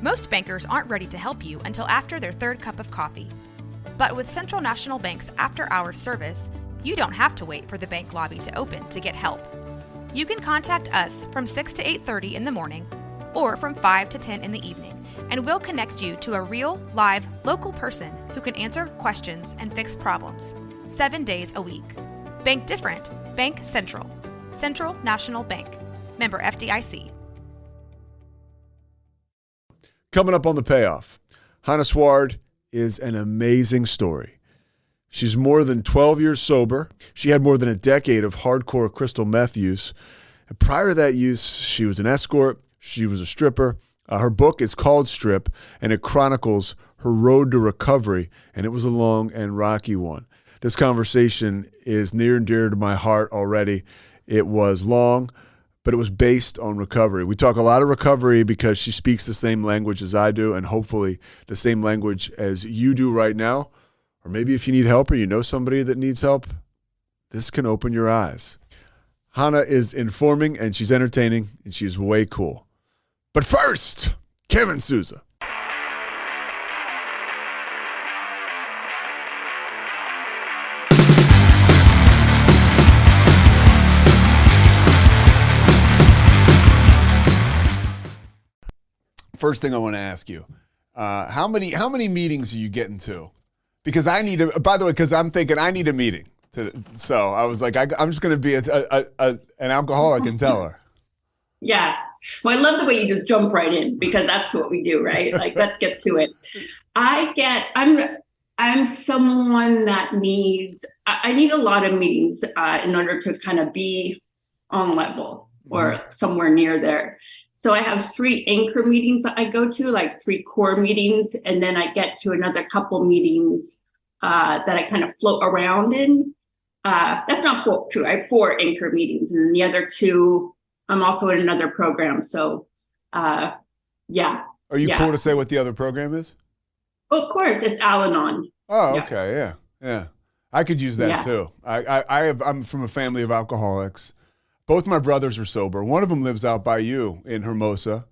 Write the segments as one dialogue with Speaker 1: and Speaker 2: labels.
Speaker 1: Most bankers aren't ready to help you until after their third cup of coffee. But with Central National Bank's after-hours service, you don't have to wait for the bank lobby to open to get help. You can contact us from 6 to 8:30 in the morning or from 5 to 10 in the evening, and we'll connect you to a real, live, local person who can answer questions and fix problems 7 days a week. Bank different. Bank Central. Central National Bank. Member FDIC.
Speaker 2: Coming up on the Payoff, Hannah Sward is an amazing story. She's more than 12 years sober. She had more than a decade of hardcore crystal meth use. And prior to that use, she was an escort. She was a stripper. Her book is called Strip, and it chronicles her road to recovery, and it was a long and rocky one. This conversation is near and dear to my heart already. It was long, but it was based on recovery. We talk a lot of recovery because she speaks the same language as I do, and hopefully the same language as you do right now. Or maybe if you need help or you know somebody that needs help, this can open your eyes. Hannah is informing, and she's entertaining, and she's way cool. But first, Kevin Souza. First thing I want to ask you, how many meetings are you getting to? Because I need to, by the way, because I'm thinking I need a meeting. So I was like, I'm just going to be an alcoholic and tell her.
Speaker 3: Yeah. Well, I love the way you just jump right in, because that's what we do, right? Like, let's get to it. I'm someone that I need a lot of meetings in order to kind of be on level or somewhere near there. So I have 3 anchor meetings that I go to, like 3 core meetings, and then I get to another couple meetings that I kind of float around in. That's not true. I have 4 anchor meetings, and then the other 2, I'm also in another program. So, yeah.
Speaker 2: Are you cool to say what the other program is?
Speaker 3: Of course, it's Al-Anon.
Speaker 2: Oh, okay, yeah. I could use that too. I'm from a family of alcoholics. Both my brothers are sober. One of them lives out by you in Hermosa.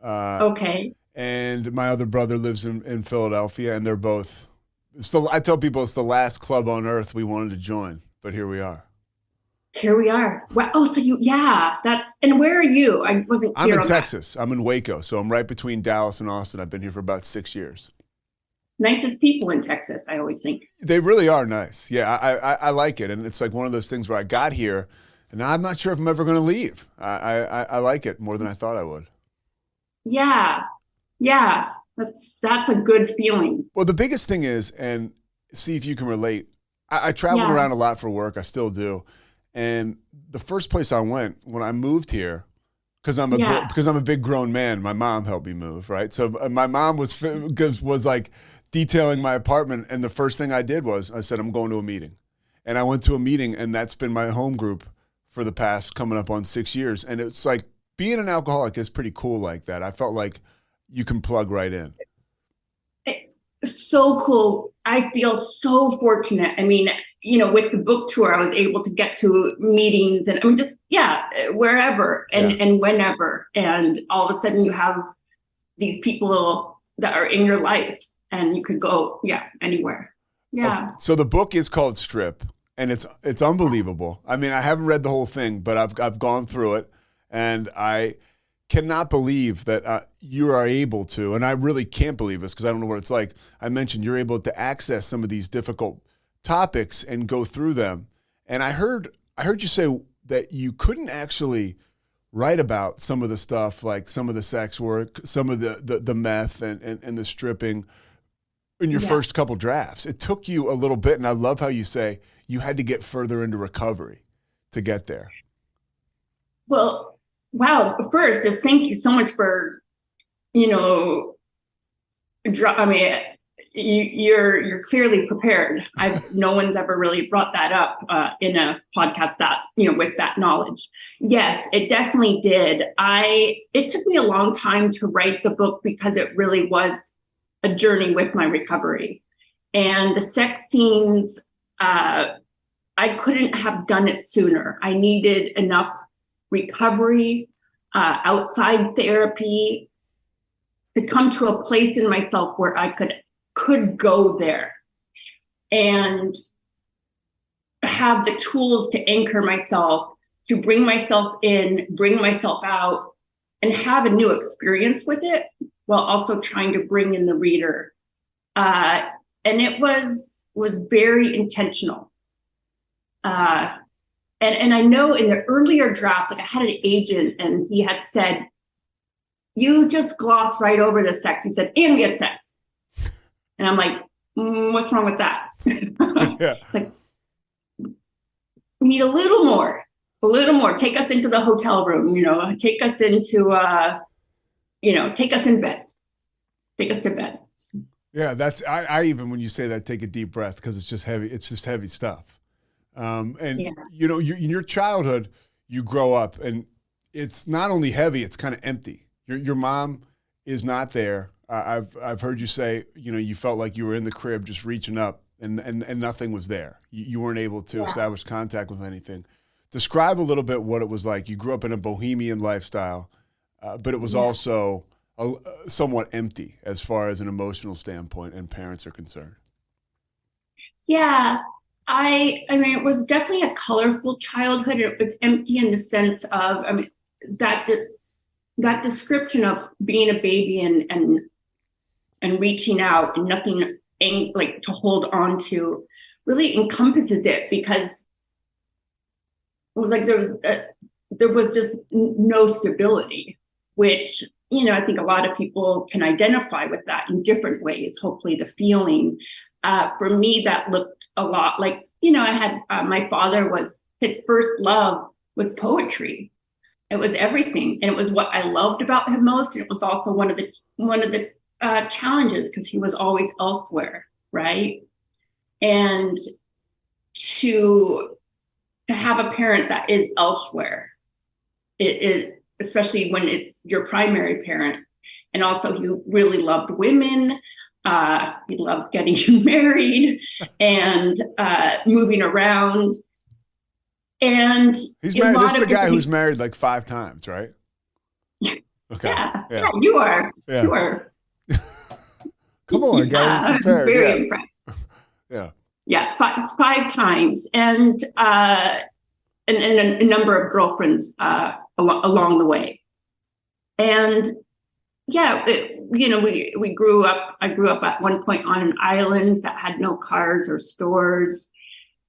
Speaker 3: Okay.
Speaker 2: And my other brother lives in Philadelphia, and they're both. I tell people it's the last club on earth we wanted to join, but here we are.
Speaker 3: Here we are. Wow. Oh, so and where are you? I wasn't clear.
Speaker 2: I'm in Texas. I'm in Waco, so I'm right between Dallas and Austin. I've been here for about 6 years.
Speaker 3: Nicest people in Texas, I always think.
Speaker 2: They really are nice. Yeah, I like it, and it's like one of those things where I got here, and I'm not sure if I'm ever going to leave. I like it more than I thought I would.
Speaker 3: Yeah. That's a good feeling.
Speaker 2: Well, the biggest thing is, and see if you can relate, I traveled around a lot for work. I still do. And the first place I went when I moved here, because I'm a big grown man, my mom helped me move, right? So my mom was like detailing my apartment, and the first thing I did was I said, I'm going to a meeting. And I went to a meeting, and that's been my home group for the past coming up on 6 years. And it's like being an alcoholic is pretty cool like that. I felt like you can plug right in.
Speaker 3: So cool. I feel so fortunate. I mean, with the book tour, I was able to get to meetings and wherever and whenever. And all of a sudden you have these people that are in your life and you could go, anywhere. Yeah.
Speaker 2: So the book is called Strip, and it's unbelievable. I mean, I haven't read the whole thing, but I've gone through it, and I cannot believe that you are able to, and I really can't believe this because I don't know what it's like. I mentioned you're able to access some of these difficult topics and go through them. And I heard you say that you couldn't actually write about some of the stuff, like some of the sex work, some of the meth and the stripping in your first couple drafts. It took you a little bit, and I love how you say you had to get further into recovery to get there.
Speaker 3: Well, wow. First, just thank you so much for, you're clearly prepared. No one's ever really brought that up in a podcast that, with that knowledge. Yes, it definitely did. It took me a long time to write the book because it really was a journey with my recovery. And the sex scenes, I couldn't have done it sooner. I needed enough recovery, outside therapy, to come to a place in myself where I could go there and have the tools to anchor myself, to bring myself in, bring myself out, and have a new experience with it, while also trying to bring in the reader. And it was very intentional. And I know in the earlier drafts, like I had an agent and he had said, you just gloss right over the sex. He said, and we had sex. And I'm like, what's wrong with that?
Speaker 2: Yeah.
Speaker 3: It's like, we need a little more. Take us into the hotel room, take us into, take us in bed. Take us to bed.
Speaker 2: Yeah, I even, when you say that, take a deep breath, because it's just heavy. It's just heavy stuff. In your childhood, you grow up and it's not only heavy, it's kind of empty. Your mom is not there. I've heard you say, you felt like you were in the crib just reaching up and nothing was there. You weren't able to establish contact with anything. Describe a little bit what it was like. You grew up in a bohemian lifestyle, but it was also somewhat empty as far as an emotional standpoint and parents are concerned.
Speaker 3: Yeah. I mean, it was definitely a colorful childhood. It was empty in the sense of, that description of being a baby and reaching out and nothing like to hold on to really encompasses it, because it was like there was just no stability, which, I think a lot of people can identify with that in different ways, hopefully the feeling. For me, that looked a lot like, I had, my father his first love was poetry. It was everything. And it was what I loved about him most. And it was also one of the challenges, because he was always elsewhere. Right. And to have a parent that is elsewhere, especially when it's your primary parent. And also he really loved women. He loved getting married and moving around. And
Speaker 2: he's married. This is a guy who's married like 5 times, right? Okay.
Speaker 3: Yeah, you are.
Speaker 2: Yeah.
Speaker 3: You are.
Speaker 2: Come on, guys.
Speaker 3: Very impressed.
Speaker 2: Yeah.
Speaker 3: Yeah, 5 times, and a number of girlfriends along the way. And yeah, we grew up. I grew up at one point on an island that had no cars or stores.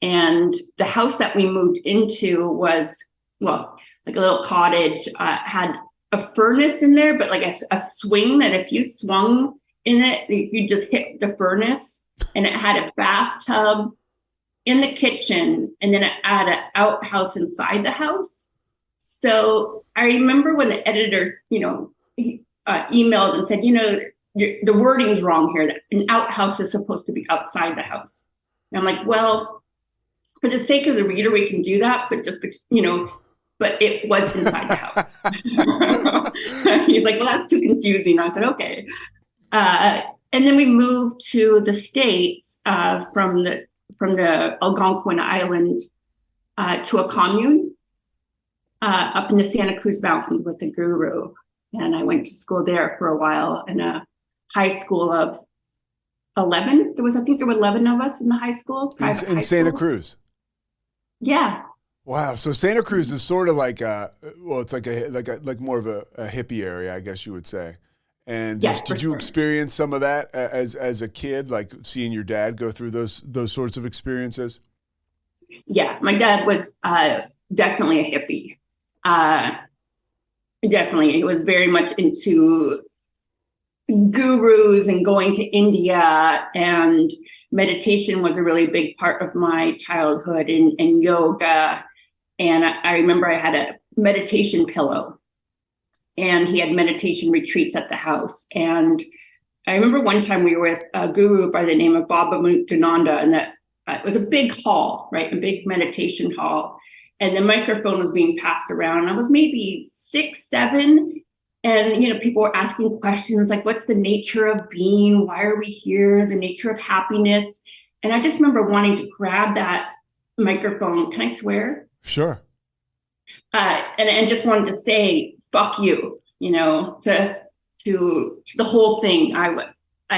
Speaker 3: And the house that we moved into was, like a little cottage, had a furnace in there, but like a swing that if you swung in it, you just hit the furnace. And it had a bathtub in the kitchen, and then it had an outhouse inside the house. So I remember when the editors, emailed and said, the wording's wrong here, that an outhouse is supposed to be outside the house. And I'm like, well, for the sake of the reader, we can do that, but but it was inside the house. He's like, well, that's too confusing. I said, okay. And then we moved to the States from the Algonquin Island to a commune up in the Santa Cruz Mountains with the guru. And I went to school there for a while in a high school of 11. I think there were 11 of us in the high school.
Speaker 2: In Santa Cruz.
Speaker 3: Yeah.
Speaker 2: Wow. So Santa Cruz is sort of like it's like more of a hippie area, I guess you would say. And
Speaker 3: yes,
Speaker 2: did you experience some of that as a kid, like seeing your dad go through those sorts of experiences?
Speaker 3: Yeah, my dad was definitely a hippie. Definitely, he was very much into gurus and going to India, and meditation was a really big part of my childhood, and yoga. And I remember I had a meditation pillow. And he had meditation retreats at the house. And I remember one time we were with a guru by the name of Baba Muktananda, and that it was a big hall, right? A big meditation hall. And the microphone was being passed around. I was maybe 6, 7. And, people were asking questions like, what's the nature of being? Why are we here? The nature of happiness. And I just remember wanting to grab that microphone. Can I swear?
Speaker 2: Sure.
Speaker 3: And just wanted to say, fuck you, to to the whole thing. I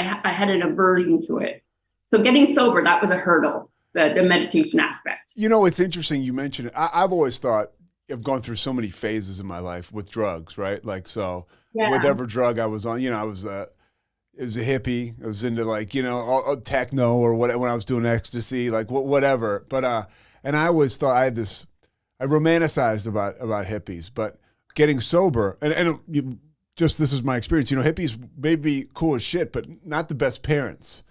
Speaker 3: had an aversion to it. So getting sober, that was a hurdle, the meditation aspect.
Speaker 2: You know, it's interesting you mentioned it. I've always thought, I've gone through so many phases in my life with drugs, right? Like, so whatever drug I was on, I was it was a hippie. I was into like, all techno or whatever when I was doing ecstasy, like whatever. But, and I always thought I romanticized about hippies, but getting sober this is my experience. Hippies may be cool as shit, but not the best parents.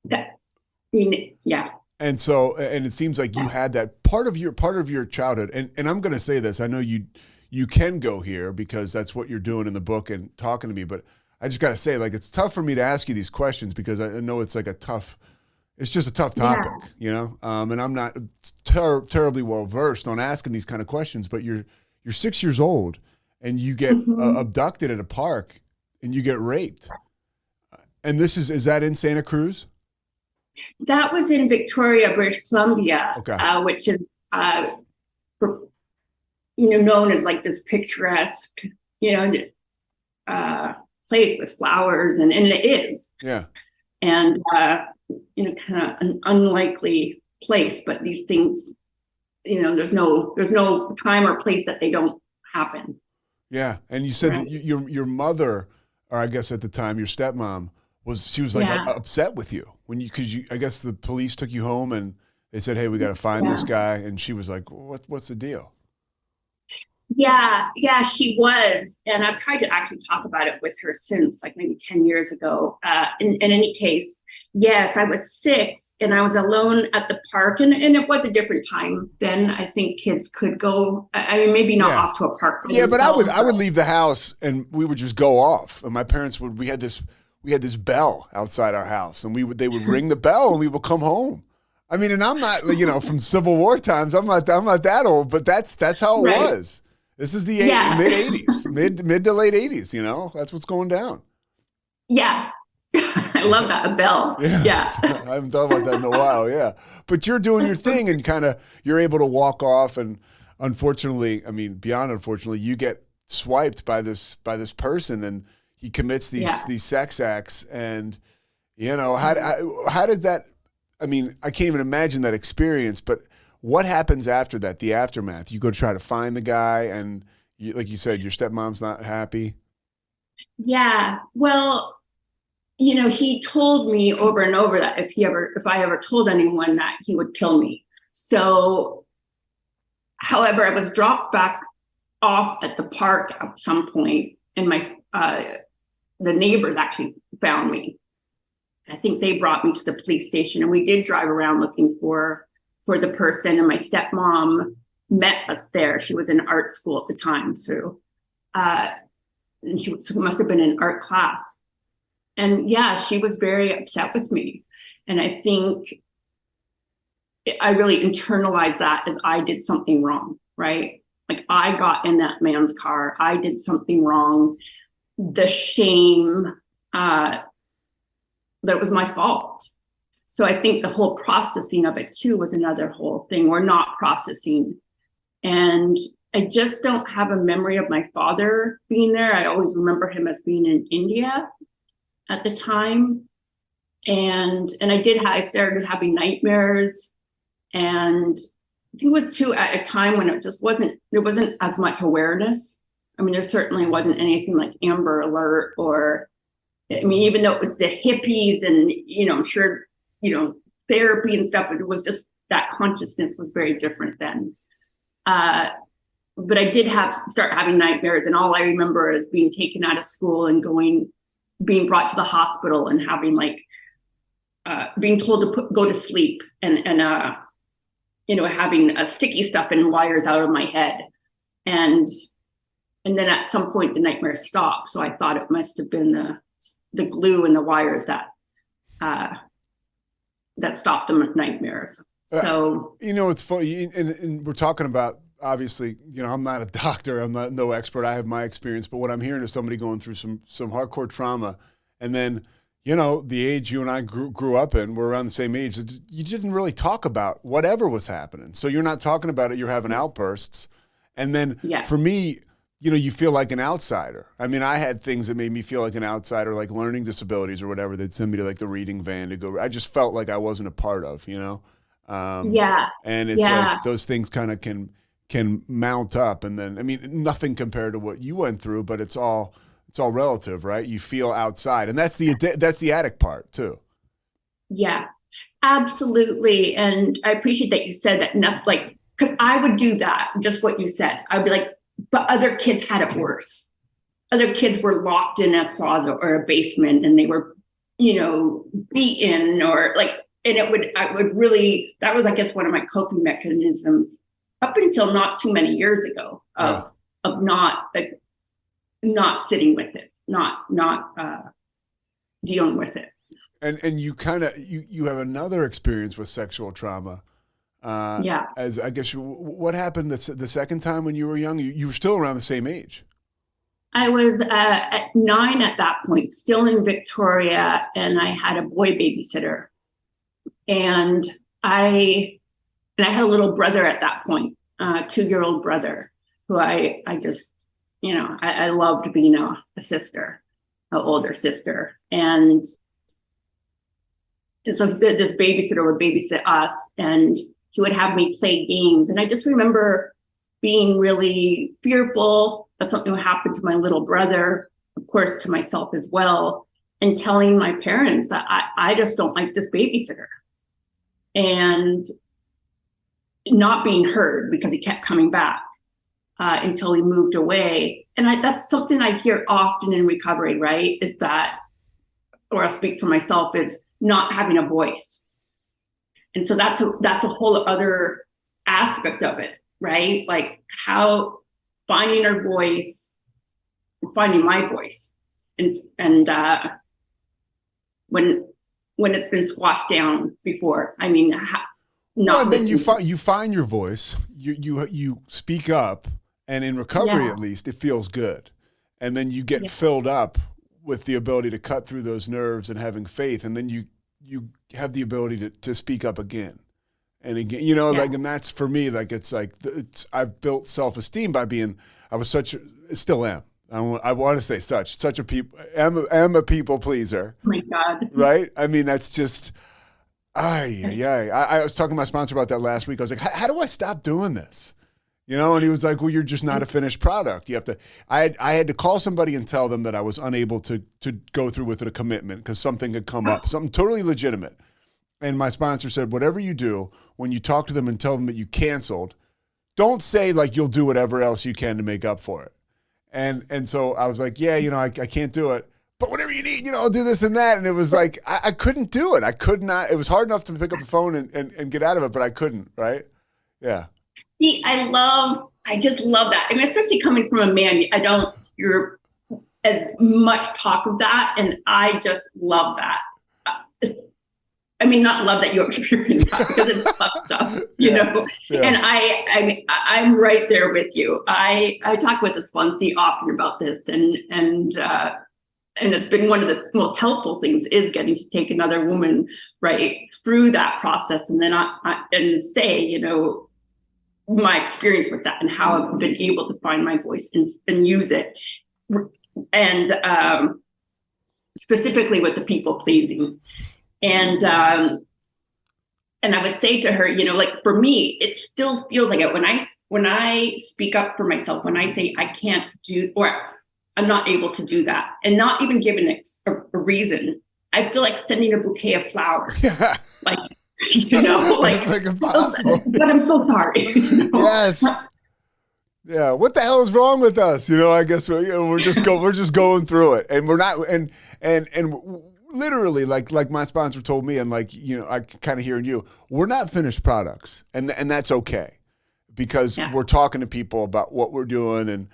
Speaker 3: Yeah.
Speaker 2: And so, and it seems like you had that part of your childhood. And I'm going to say this, I know you can go here because that's what you're doing in the book and talking to me, but I just got to say, like, it's tough for me to ask you these questions because I know it's like it's just a tough topic, and I'm not terribly well versed on asking these kind of questions, but you're 6 years old and you get abducted at a park and you get raped. And is that in Santa Cruz?
Speaker 3: That was in Victoria, British Columbia, which is, known as like this picturesque, place with flowers, and it is.
Speaker 2: Yeah.
Speaker 3: And, kind of an unlikely place, but these things, there's no time or place that they don't happen.
Speaker 2: Yeah. And you said that your mother, or I guess at the time, your stepmom, she was like upset with you because I guess the police took you home and they said, hey, we got to find this guy. And she was like, what's the deal?
Speaker 3: Yeah, she was. And I've tried to actually talk about it with her since, like maybe 10 years ago. In any case, yes, I was 6 and I was alone at the park. And it was a different time then. I think kids could go, maybe not off to a park.
Speaker 2: Yeah, but I would leave the house and we would just go off. And my parents we had this bell outside our house and they would ring the bell and we would come home. I mean, and I'm not, from Civil War times, I'm not that old, but that's how it was. This is the mid 80s, mid to late 80s, that's what's going down.
Speaker 3: Yeah. I love that, a bell. Yeah.
Speaker 2: I haven't thought about that in a while, yeah. But you're doing your thing and you're able to walk off, and unfortunately, beyond unfortunately, you get swiped by this person and he commits these sex acts, and how did that, I can't even imagine that experience, but what happens after that, the aftermath? You go try to find the guy and like you said, your stepmom's not happy.
Speaker 3: Yeah. Well, he told me over and over that if I ever told anyone that he would kill me. So, however, I was dropped back off at the park at some point and the neighbors actually found me. I think they brought me to the police station and we did drive around looking for the person, and my stepmom met us there. She was in art school at the time. So, and she must have been in art class. And she was very upset with me. And I think I really internalized that as I did something wrong, right? Like I got in that man's car. I did something wrong. The shame that it was my fault. So I think the whole processing of it too was another whole thing. We're not processing. And I just don't have a memory of my father being there. I always remember him as being in India at the time. And I started having nightmares, and I think it was too at a time when there wasn't as much awareness. There certainly wasn't anything like Amber Alert even though it was the hippies and, I'm sure, therapy and stuff, it was just that consciousness was very different then. But I did start having nightmares, and all I remember is being taken out of school and being brought to the hospital and having being told to go to sleep and having sticky stuff and wires out of my head. And then at some point the nightmare stopped. So I thought it must have been the glue and the wires that stopped the nightmares. So
Speaker 2: it's funny, and we're talking about, obviously, I'm not a doctor, I'm no expert, I have my experience, but what I'm hearing is somebody going through some hardcore trauma, and then the age you and I grew up in, we're around the same age, you didn't really talk about whatever was happening. So you're not talking about it, you're having outbursts. And then for me, you feel like an outsider. I mean, I had things that made me feel like an outsider, like learning disabilities or whatever. They'd send me to like the reading van to go. I just felt like I wasn't a part of,
Speaker 3: Yeah.
Speaker 2: and it's like those things kind of can mount up. And then, I mean, nothing compared to what you went through, but it's all relative, right? You feel outside, and that's the addict part too.
Speaker 3: Yeah, absolutely. And I appreciate that you said that. Not like, 'cause I would do that, just what you said. I'd be like, but other kids had it worse. Other kids were locked in a closet or a basement, and they were, beaten or like, and I would really, that was, I guess, one of my coping mechanisms up until not too many years ago of not sitting with it, not dealing with it.
Speaker 2: And you kind of, you have another experience with sexual trauma. As I guess, what happened the second time when you were young? You were still around the same age.
Speaker 3: I was at 9 at that point, still in Victoria, and I had a boy babysitter, and I had a little brother at that point, a 2-year-old brother, who I just, I loved being a sister, an older sister, and so this babysitter would babysit us, and he would have me play games. And I just remember being really fearful that something would happen to my little brother, of course, to myself as well, and telling my parents that I just don't like this babysitter. And not being heard because he kept coming back until he moved away. And that's something I hear often in recovery, right? Is that, or I'll speak for myself, is not having a voice. And so that's a whole other aspect of it, right? Like how finding our voice, finding my voice, and when it's been squashed down before. I mean,
Speaker 2: then you find your voice, you speak up, and in recovery at least it feels good, and then you get filled up with the ability to cut through those nerves and having faith, and then you have the ability to speak up again and again, like, and that's for me, like, I've built self-esteem by still am. I want to say such a am a people pleaser.
Speaker 3: Oh my God.
Speaker 2: Right? I mean, that's just, I was talking to my sponsor about that last week. I was like, how do I stop doing this? And he was like, well, you're just not a finished product. You have to, I had to call somebody and tell them that I was unable to go through with a commitment because something had come up, something totally legitimate. And my sponsor said, whatever you do, when you talk to them and tell them that you canceled, don't say like you'll do whatever else you can to make up for it. And so I was like, I can't do it. But whatever you need, I'll do this and that. And it was like, I couldn't do it. I could not. It was hard enough to pick up the phone and get out of it, but I couldn't, right? Yeah.
Speaker 3: See, I just love that. I mean, especially coming from a man, I don't hear as much talk of that. And I just love that. I mean, not love that you experience that because it's tough stuff, you know? Yeah. And I'm right there with you. I talk with the sponsee often about this, and it's been one of the most helpful things is getting to take another woman right through that process. And then and say, my experience with that and how I've been able to find my voice and use it. And specifically with the people pleasing. And I would say to her, like for me, it still feels like it when I speak up for myself, when I say I can't do, or I'm not able to do that, and not even given a reason, I feel like sending a bouquet of flowers. Yeah. Like, like,
Speaker 2: it's like impossible.
Speaker 3: But I'm so sorry.
Speaker 2: Yes. Yeah. What the hell is wrong with us? I guess we're just going through it, and we're not, and literally, like my sponsor told me, and like, I kind of hearing you, we're not finished products, and that's okay, because we're talking to people about what we're doing, and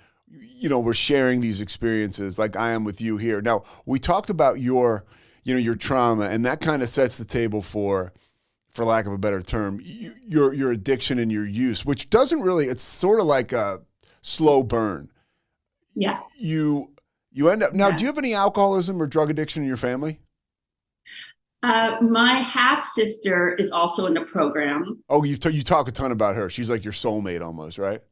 Speaker 2: we're sharing these experiences like I am with you here. Now, we talked about your trauma, and that kind of sets the table for lack of a better term, your addiction and your use, which doesn't really, it's sort of like a slow burn.
Speaker 3: Yeah.
Speaker 2: You end up, now, do you have any alcoholism or drug addiction in your family?
Speaker 3: My half sister is also in the program.
Speaker 2: Oh, you talk a ton about her. She's like your soulmate almost, right?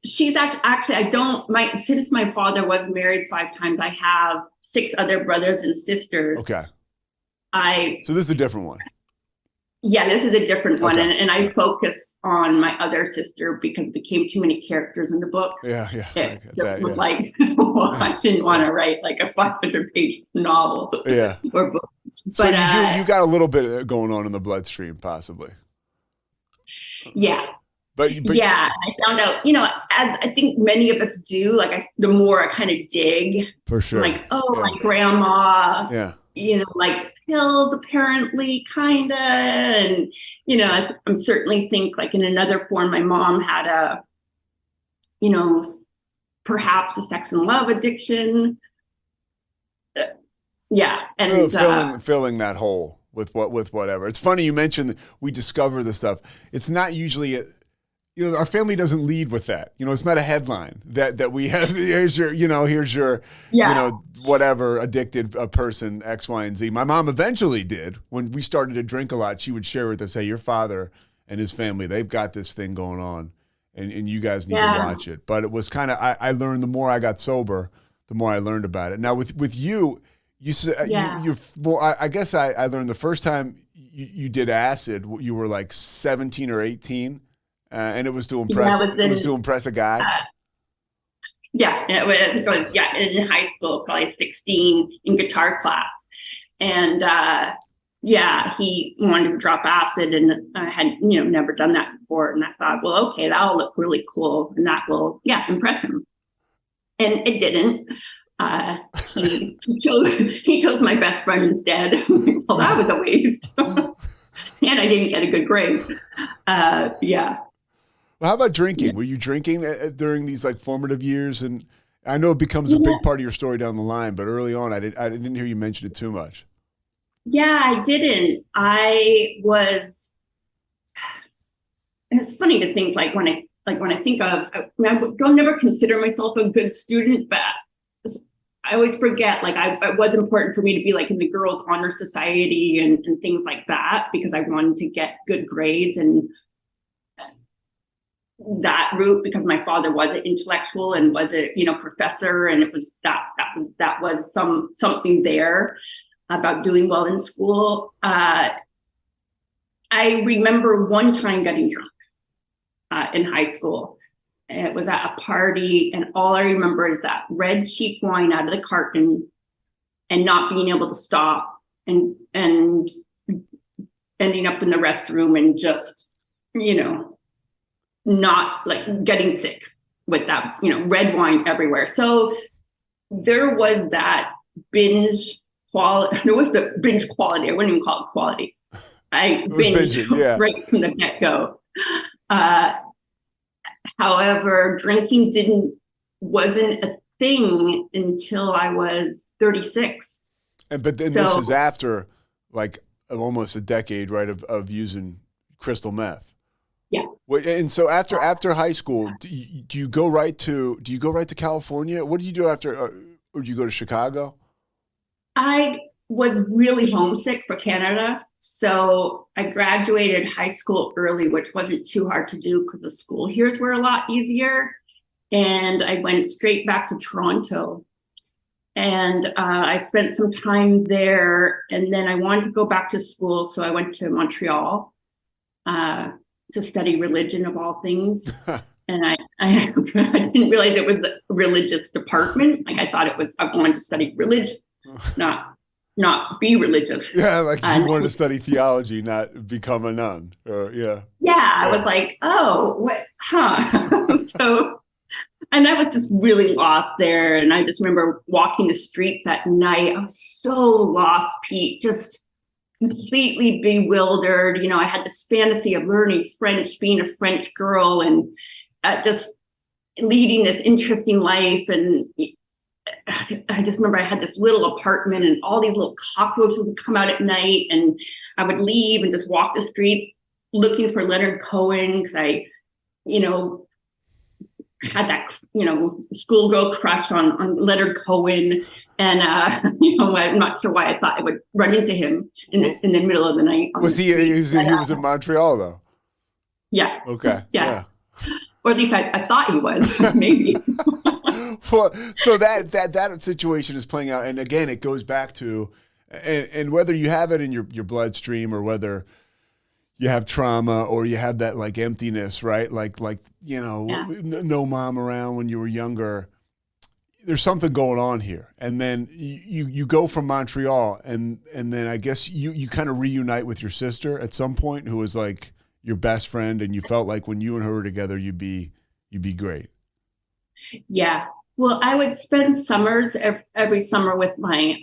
Speaker 3: She's actually, I don't, since my father was married 5 times, I have 6 other brothers and sisters.
Speaker 2: Okay.
Speaker 3: So
Speaker 2: this is a different one.
Speaker 3: Yeah, this is a different one.
Speaker 2: Okay.
Speaker 3: And I focus on my other sister because it became too many characters in the book.
Speaker 2: Yeah.
Speaker 3: It was like, well, I didn't want to write like a 500-page novel or book.
Speaker 2: So you got a little bit going on in the bloodstream, possibly.
Speaker 3: Yeah.
Speaker 2: But
Speaker 3: yeah, I found out, as I think many of us do, like the more I kind of dig.
Speaker 2: For sure.
Speaker 3: Like, my grandma.
Speaker 2: Yeah.
Speaker 3: Like pills apparently, kind of. And, I'm certainly think like in another form, my mom had perhaps a sex and love addiction. Yeah. And
Speaker 2: filling that hole with whatever. It's funny you mentioned that we discover this stuff. It's not usually our family doesn't lead with that. It's not a headline that we have. Here's your, whatever addicted person X, Y, and Z. My mom eventually did. When we started to drink a lot, she would share with us, hey, your father and his family, they've got this thing going on and you guys need to watch it. But it was kind of, I learned the more I got sober, the more I learned about it. Now with you said, I guess I learned the first time you did acid, you were like 17 or 18. And it was to impress. It was to impress a guy.
Speaker 3: It was in high school, probably 16 in guitar class, and he wanted to drop acid, and I had never done that before, and I thought, well, okay, that'll look really cool, and that will impress him, and it didn't. He chose my best friend instead. Well, that was a waste, and I didn't get a good grade.
Speaker 2: Well, how about drinking? Were you drinking during these like formative years? And I know it becomes a big part of your story down the line, but early on, I didn't hear you mention it too much.
Speaker 3: Yeah, I didn't. It's funny to think like when I think of, I'll never consider myself a good student, but I always forget, like it was important for me to be like in the girls' honor society and things like that, because I wanted to get good grades and that route, because my father was an intellectual and was a professor, and it was that was something there about doing well in school. I remember one time getting drunk in high school. It was at a party, and all I remember is that red cheap wine out of the carton and not being able to stop and ending up in the restroom and just not like getting sick with that, red wine everywhere. So there was that binge quality. There was the binge quality. I wouldn't even call it quality. I binged right from the get-go. However, drinking wasn't a thing until I was 36.
Speaker 2: But then this is after like almost a decade, right, of using crystal meth.
Speaker 3: Yeah.
Speaker 2: And so after high school, do you go right to California? What do you do after, or do you go to Chicago?
Speaker 3: I was really homesick for Canada. So I graduated high school early, which wasn't too hard to do because the school here's were a lot easier. And I went straight back to Toronto. And I spent some time there. And then I wanted to go back to school. So I went to Montreal to study religion, of all things. And I didn't realize it was a religious department. Like I thought I wanted to study religion, not be religious.
Speaker 2: Yeah, like you wanted to study theology, not become a nun. Yeah,
Speaker 3: I was like, oh, what, huh? So, and I was just really lost there. And I just remember walking the streets at night. I was so lost, Pete, just completely bewildered. I had this fantasy of learning French, being a French girl, and just leading this interesting life. And I just remember I had this little apartment, and all these little cockroaches would come out at night, and I would leave and just walk the streets looking for Leonard Cohen, because I, had that, schoolgirl crush on Leonard Cohen. And, I'm not sure why I thought I would run into him in the middle of the night.
Speaker 2: He was in Montreal though?
Speaker 3: Yeah.
Speaker 2: Okay.
Speaker 3: Yeah. Or at least I thought he was, maybe.
Speaker 2: Well, so that situation is playing out. And again, it goes back to, and whether you have it in your bloodstream or whether you have trauma or you have that like emptiness, right? Like, no mom around when you were younger. There's something going on here. And then you go from Montreal and then I guess you kind of reunite with your sister at some point, who was like your best friend, and you felt like when you and her were together, you'd be great. Yeah.
Speaker 3: Well, I would spend summers every summer with my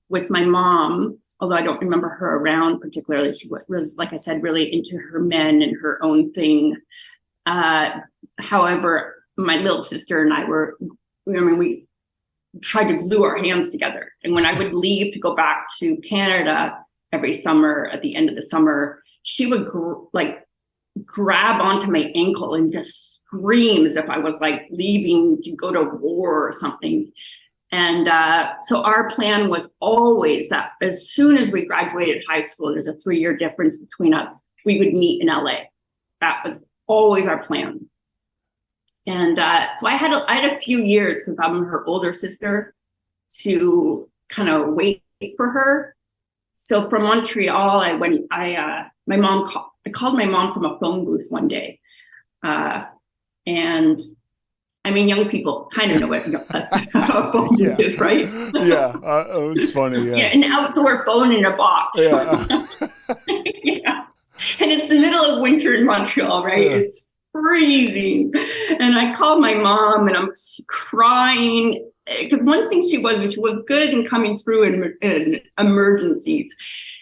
Speaker 3: mom, although I don't remember her around particularly. She was, like I said, really into her men and her own thing. However, my little sister and I we tried to glue our hands together. And when I would leave to go back to Canada every summer, at the end of the summer, she would grab onto my ankle and just scream as if I was like leaving to go to war or something. And so our plan was always that as soon as we graduated high school, there's a 3-year difference between us, we would meet in LA. That was always our plan. And so I had a few years, because I'm her older sister, to kind of wait for her. So from Montreal, I called my mom from a phone booth one day. And I mean, young people kind of know what a phone booth is, right?
Speaker 2: Yeah, it's funny. Yeah.
Speaker 3: Yeah, an outdoor phone in a box.
Speaker 2: Yeah.
Speaker 3: Yeah. And it's the middle of winter in Montreal, right? Yeah. It's freezing. And I called my mom and I'm crying, because one thing she was good in coming through in emergencies.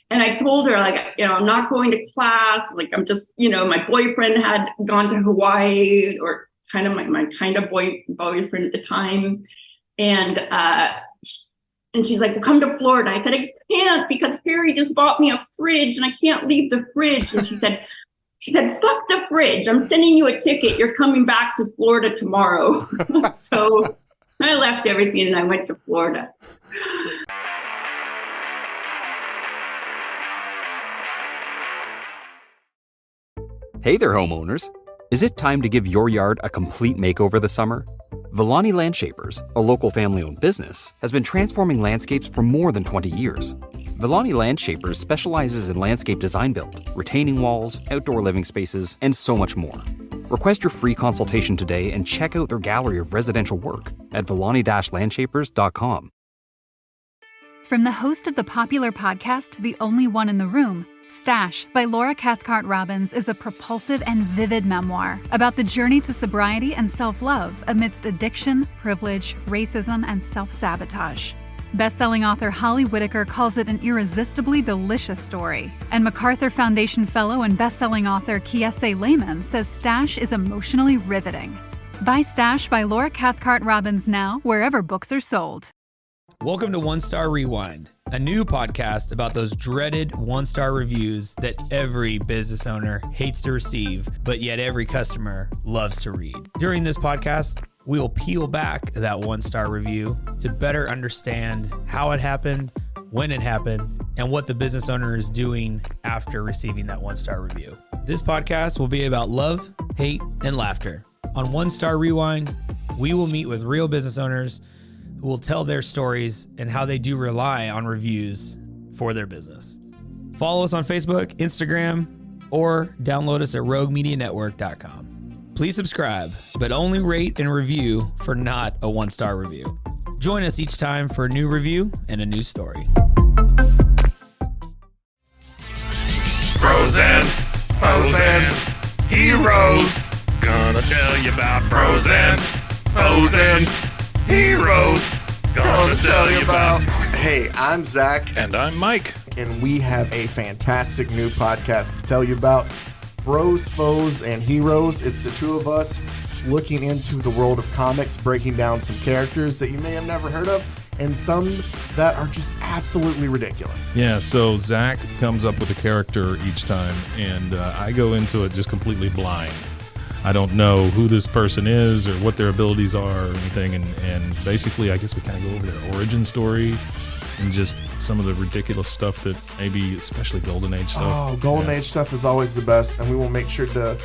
Speaker 3: And I told her, I'm not going to class. Like, I'm just, my boyfriend had gone to Hawaii, or kind of my kind of boyfriend at the time. And she's like, well, come to Florida. I said, I can't, because Harry just bought me a fridge and I can't leave the fridge. And she said, fuck the fridge. I'm sending you a ticket. You're coming back to Florida tomorrow. So I left everything and I went to Florida.
Speaker 4: Hey there, homeowners. Is it time to give your yard a complete makeover this summer? Villani Landshapers, a local family-owned business, has been transforming landscapes for more than 20 years. Villani Landshapers specializes in landscape design build, retaining walls, outdoor living spaces, and so much more. Request your free consultation today and check out their gallery of residential work at villani-landshapers.com.
Speaker 5: From the host of the popular podcast, The Only One in the Room, Stash by Laura Cathcart-Robbins is a propulsive and vivid memoir about the journey to sobriety and self-love amidst addiction, privilege, racism, and self-sabotage. Best-selling author Holly Whitaker calls it an irresistibly delicious story, and MacArthur Foundation fellow and best-selling author Kiese Lehman says Stash is emotionally riveting. Buy Stash by Laura Cathcart-Robbins now, wherever books are sold.
Speaker 6: Welcome to One Star Rewind, a new podcast about those dreaded one-star reviews that every business owner hates to receive, but yet every customer loves to read. During this podcast, we will peel back that one-star review to better understand how it happened, when it happened, and what the business owner is doing after receiving that one-star review. This podcast will be about love, hate, and laughter. On One Star Rewind, we will meet with real business owners who will tell their stories and how they do rely on reviews for their business. Follow us on Facebook, Instagram, or download us at roguemedianetwork.com. Please subscribe, but only rate and review for not a one-star review. Join us each time for a new review and a new story.
Speaker 7: Bros and heroes. Gonna tell you about bros and heroes. Gonna tell you about.
Speaker 8: Hey, I'm Zach.
Speaker 7: And I'm Mike.
Speaker 8: And we have a fantastic new podcast to tell you about. Bros, Foes, and Heroes. It's the two of us looking into the world of comics, breaking down some characters that you may have never heard of, and some that are just absolutely ridiculous.
Speaker 9: Yeah, so Zach comes up with a character each time, and I go into it just completely blind. I don't know who this person is or what their abilities are or anything, and basically I guess we kind of go over their origin story and just some of the ridiculous stuff that maybe, especially Golden Age stuff.
Speaker 8: Oh, Golden Age stuff is always the best, and we will make sure to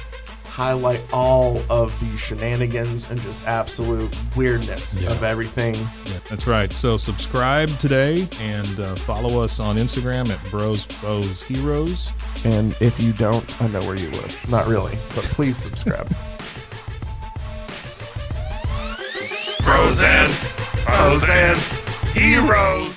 Speaker 8: highlight all of the shenanigans and just absolute weirdness of everything.
Speaker 9: Yeah, that's right. So subscribe today and follow us on Instagram at Bros Foes Heroes.
Speaker 8: And if you don't, I know where you live. Not really, but please subscribe.
Speaker 7: Bros and Foes and Heroes.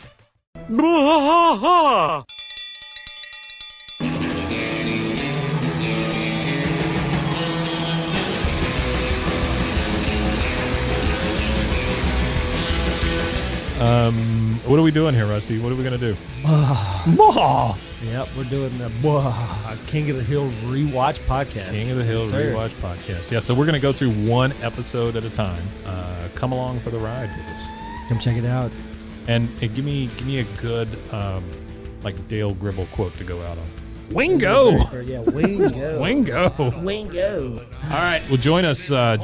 Speaker 9: What are we doing here, Rusty? What are we going to do?
Speaker 10: Yep, we're doing the King of the Hill rewatch podcast.
Speaker 9: King of the Hill rewatch podcast. Yeah, so we're going to go through one episode at a time. Come along for the ride with us.
Speaker 10: Come check it out.
Speaker 9: And give me a good like Dale Gribble quote to go out on. Wingo.
Speaker 10: Yeah, Wingo.
Speaker 9: Wingo. All right. Well, join us for the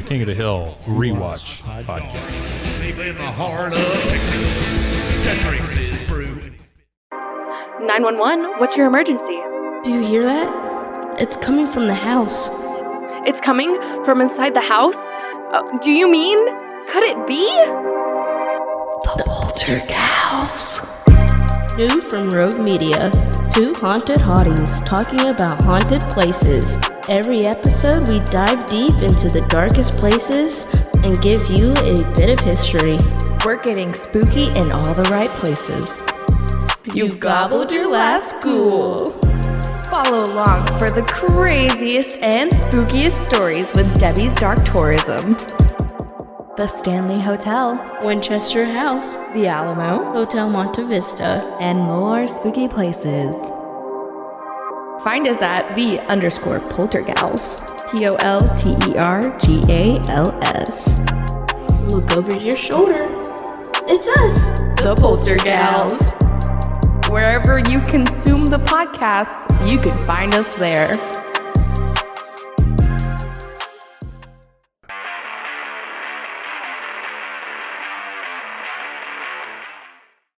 Speaker 9: King of the Hill rewatch podcast.
Speaker 7: Deep in the heart of Texas, that drinks his brew.
Speaker 11: 911, what's your emergency?
Speaker 12: Do you hear that? It's coming from the house.
Speaker 11: It's coming from inside the house? Do you mean? Could it be?
Speaker 12: The Poltergeist. New from Rogue Media. Two haunted hotties talking about haunted places. Every episode we dive deep into the darkest places and give you a bit of history.
Speaker 13: We're getting spooky in all the right places.
Speaker 12: You've gobbled your last ghoul.
Speaker 13: Follow along for the craziest and spookiest stories with Debbie's Dark Tourism. The Stanley Hotel,
Speaker 12: Winchester House,
Speaker 13: The Alamo,
Speaker 12: Hotel Monte Vista,
Speaker 13: and more spooky places. Find us at _Poltergals. POLTERGALS.
Speaker 12: Look over your shoulder. It's us,
Speaker 13: the Poltergals. Wherever you consume the podcast, you can find us there.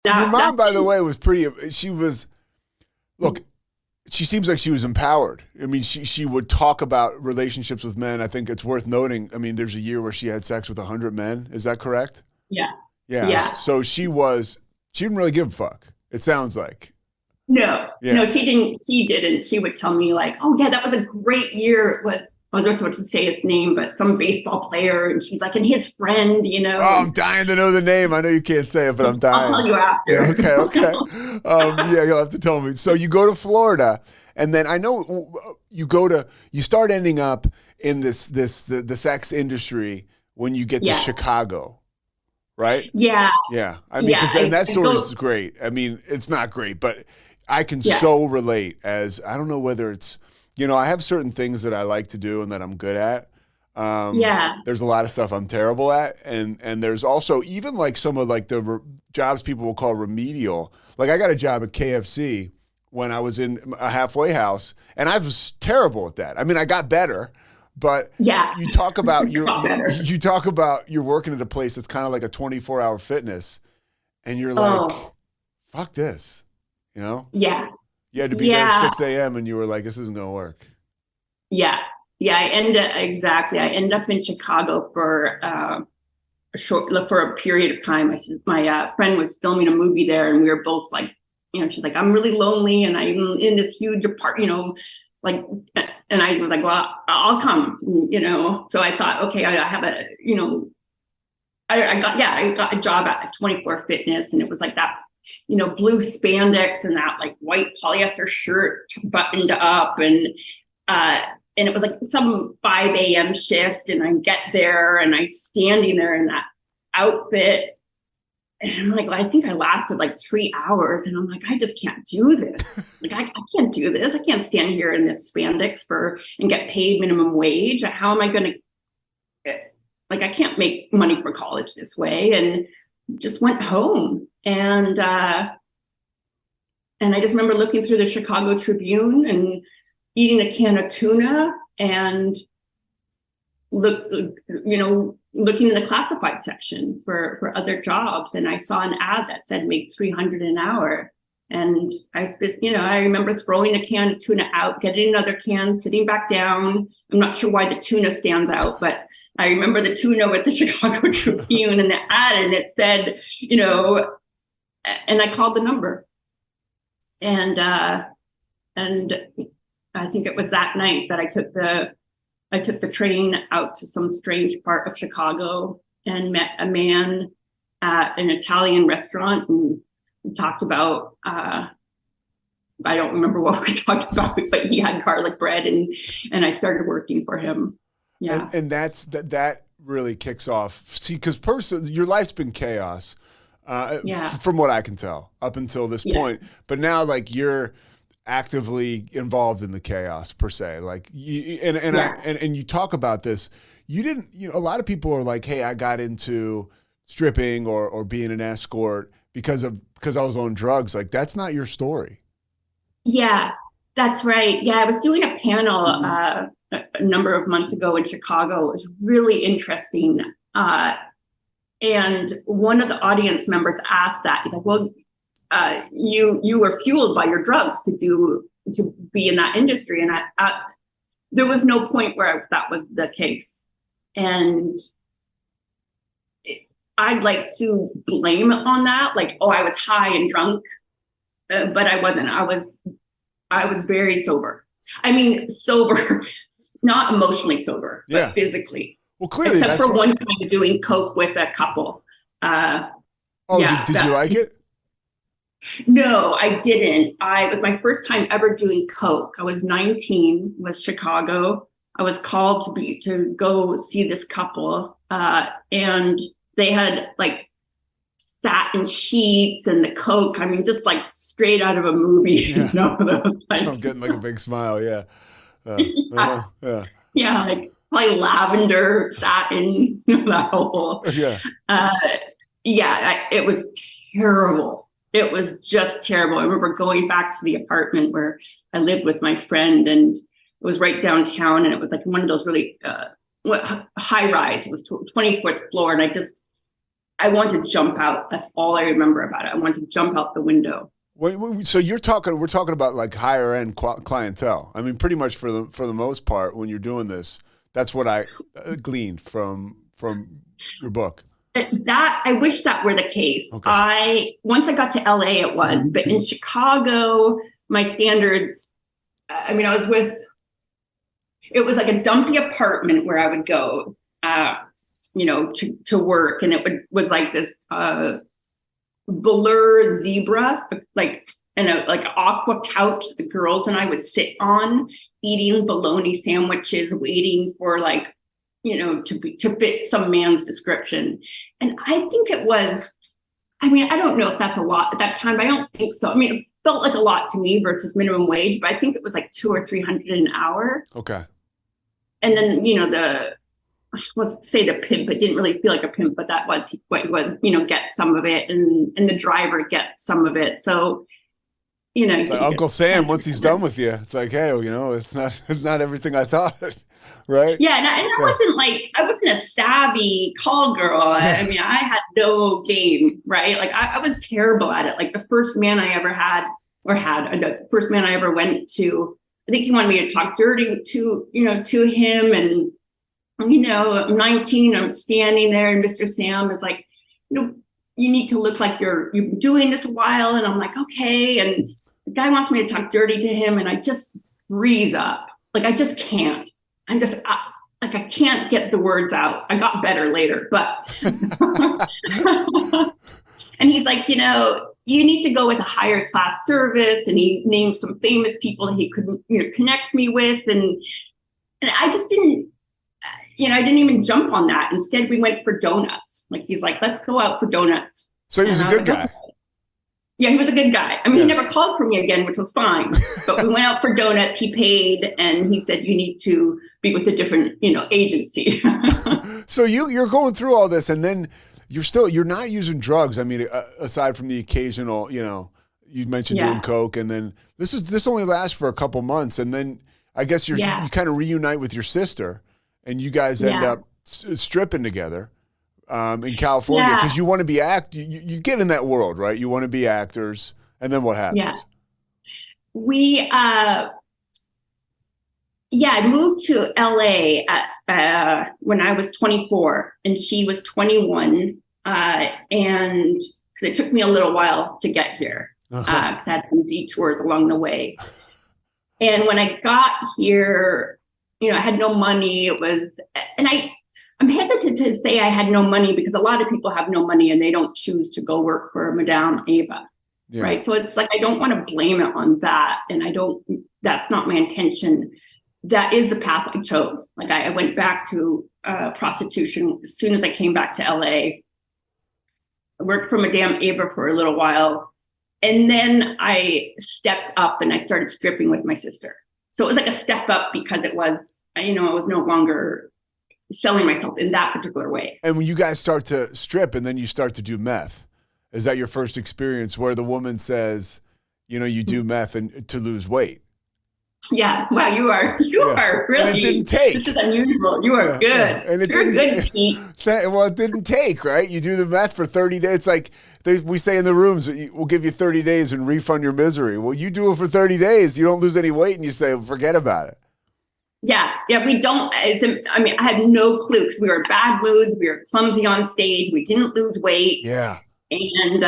Speaker 2: Your mom, by the way, was pretty. She seems like she was empowered. I mean, she would talk about relationships with men. I think it's worth noting. I mean, there's a year where she had sex with 100 men. Is that correct?
Speaker 3: Yeah.
Speaker 2: Yeah. So she didn't really give a fuck. It sounds like.
Speaker 3: No, she didn't. She would tell me like, "Oh yeah, that was a great year." It was. I was not supposed to say his name, but some baseball player, and she's like, and his friend, you know.
Speaker 2: Oh, I'm dying to know the name. I know you can't say it, but I'm dying.
Speaker 3: I'll tell you after.
Speaker 2: Yeah, okay. Yeah, you'll have to tell me. So you go to Florida, and then I know you start ending up in the sex industry when you get to Chicago. Right?
Speaker 3: Yeah.
Speaker 2: Yeah. I mean, and that story is great. I mean, it's not great, but I can so relate as, I don't know whether it's, I have certain things that I like to do and that I'm good at. There's a lot of stuff I'm terrible at. And there's also even like some of like the jobs people will call remedial. Like I got a job at KFC when I was in a halfway house and I was terrible at that. I mean, I got better. But you talk about you're working at a place that's kind of like a 24-hour fitness, and you're like, fuck this, Yeah. You had to be there at 6 a.m. and you were like, this isn't gonna work.
Speaker 3: Yeah. I end up in Chicago for a period of time. My friend was filming a movie there, and we were both like, she's like, I'm really lonely, and I'm in this huge apartment, like, and I was like, well, I'll come, So I thought, okay, I have a, I got a job at 24 Fitness, and it was like that, blue spandex and that like white polyester shirt buttoned up, and it was like some 5 a.m. shift, and I get there and I'm standing there in that outfit. And I'm like, well, I think I lasted like 3 hours, and I'm like, I just can't do this. Like, I can't do this. I can't stand here in this spandex and get paid minimum wage. How am I going to, I can't make money for college this way. And just went home. And I just remember looking through the Chicago Tribune and eating a can of tuna and looking in the classified section for other jobs, and I saw an ad that said make $300 an hour, And I remember throwing the can of tuna out, getting another can, sitting back down. I'm not sure why the tuna stands out, but I remember the tuna with the Chicago Tribune and the ad, and it said, and I called the number. And I think it was that night that I took the train out to some strange part of Chicago and met a man at an Italian restaurant, and we talked about, I don't remember what we talked about, but he had garlic bread, and I started working for him. Yeah.
Speaker 2: And that really kicks off. See, because your life's been chaos, from what I can tell up until this point. But now, like, you're actively involved in the chaos per se. Like, and you talk about this. You didn't. A lot of people are like, "Hey, I got into stripping or being an escort because I was on drugs." Like, that's not your story. Yeah,
Speaker 3: that's right. Yeah, I was doing a panel a number of months ago in Chicago. It was really interesting. And one of the audience members asked that. He's like, "Well, you were fueled by your drugs to be in that industry." And there was no point where that was the case. And I'd like to blame it on that, like, oh, I was high and drunk, but I wasn't. I was very sober. I mean, sober, not emotionally sober, but physically.
Speaker 2: Well, clearly,
Speaker 3: except for one time doing coke with a couple.
Speaker 2: Did you like it?
Speaker 3: No, I didn't. It was my first time ever doing coke. I was 19, was Chicago. I was called to go see this couple, and they had like satin sheets and the coke. I mean, just like straight out of a movie.
Speaker 2: Yeah. I'm getting like a big smile. Yeah.
Speaker 3: Yeah, like probably lavender, satin, that whole. It was terrible. It was just terrible. I remember going back to the apartment where I lived with my friend, and it was right downtown, and it was like one of those really high rise. It was 20-foot floor, and I wanted to jump out. That's all I remember about it. I wanted to jump out the window.
Speaker 2: So we're talking about like higher end clientele. I mean, pretty much for the most part, when you're doing this, that's what I gleaned from your book.
Speaker 3: That I wish that were the case. Okay. Once I got to LA, it was, but in Chicago, my standards. I mean, it was like a dumpy apartment where I would go, to work, and it was like this velour zebra, like, and like aqua couch the girls and I would sit on, eating bologna sandwiches, waiting for like, to fit some man's description. And I think it was, I mean, I don't know if that's a lot at that time, but I don't think so. I mean, it felt like a lot to me versus minimum wage, but I think it was like $200 or $300 an hour.
Speaker 2: Okay.
Speaker 3: And then, let's say the pimp, it didn't really feel like a pimp, but that was what it was, get some of it, and the driver gets some of it. So,
Speaker 2: it's like Uncle Sam, once he's done with you, it's like, hey, it's not everything I thought. Right.
Speaker 3: Yeah. And I wasn't a savvy call girl. I mean, I had no game, right? Like I was terrible at it. Like the first man I ever the first man I ever went to, I think he wanted me to talk dirty to him. And, I'm 19, I'm standing there, and Mr. Sam is like, you need to look like you've been doing this a while. And I'm like, okay. And the guy wants me to talk dirty to him, and I just freeze up. Like, I just can't. I can't get the words out. I got better later, but, and he's like, you need to go with a higher class service. And he named some famous people he could, connect me with. And I just didn't, I didn't even jump on that. Instead, we went for donuts. Like, he's like, let's go out for donuts.
Speaker 2: So he was a good guy.
Speaker 3: Yeah, he was a good guy. I mean, he never called for me again, which was fine. But we went out for donuts. He paid, and he said, you need to be with a different, agency.
Speaker 2: So you're going through all this, and then you're not using drugs. I mean, aside from the occasional, you mentioned doing coke, and then this only lasts for a couple months, and then I guess you kind of reunite with your sister, and you guys end up stripping together. In California, because you want to be you get in that world, right? You want to be actors, And then what happens?
Speaker 3: Yeah. I moved to LA when I was 24 and she was 21. And it took me a little while to get here because I had some detours along the way. And when I got here, I had no money. I'm hesitant to say I had no money because a lot of people have no money and they don't choose to go work for Madame Ava. Yeah. Right. So it's like, I don't want to blame it on that. And that's not my intention. That is the path I chose. Like I went back to prostitution as soon as I came back to LA. I worked for Madame Ava for a little while. And then I stepped up and I started stripping with my sister. So it was like a step up because it was, I was no longer selling myself in that particular way.
Speaker 2: And when you guys start to strip and then you start to do meth, is that your first experience where the woman says, you do meth and to lose weight?
Speaker 3: Yeah. Wow. You are really.
Speaker 2: And it didn't take.
Speaker 3: This is unusual. You are good. Yeah. And you're good, Pete.
Speaker 2: Well, it didn't take, right? You do the meth for 30 days. It's like we say in the rooms, we'll give you 30 days and refund your misery. Well, you do it for 30 days. You don't lose any weight and you say, well, forget about it.
Speaker 3: Yeah. We don't. I had no clue because we were in bad moods. We were clumsy on stage. We didn't lose weight.
Speaker 2: Yeah.
Speaker 3: And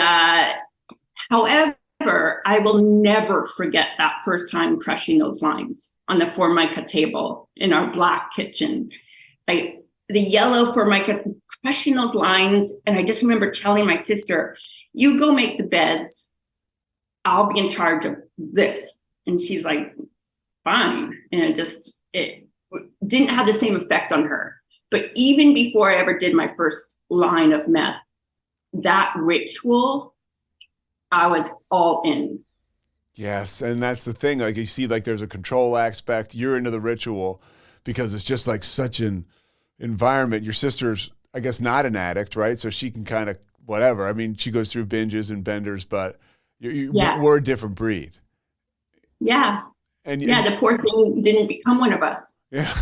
Speaker 3: however, I will never forget that first time crushing those lines on the Formica table in our black kitchen. The yellow Formica, crushing those lines. And I just remember telling my sister, you go make the beds. I'll be in charge of this. And she's like, fine. And it didn't have the same effect on her. But even before I ever did my first line of meth, that ritual, I was all in.
Speaker 2: Yes. And that's the thing. Like you see, like there's a control aspect. You're into the ritual because it's just like such an environment. Your sister's, I guess, not an addict, right? So she can kind of whatever. I mean, she goes through binges and benders, but we're a different breed.
Speaker 3: Yeah. And the poor thing didn't become one of us.
Speaker 2: Yeah.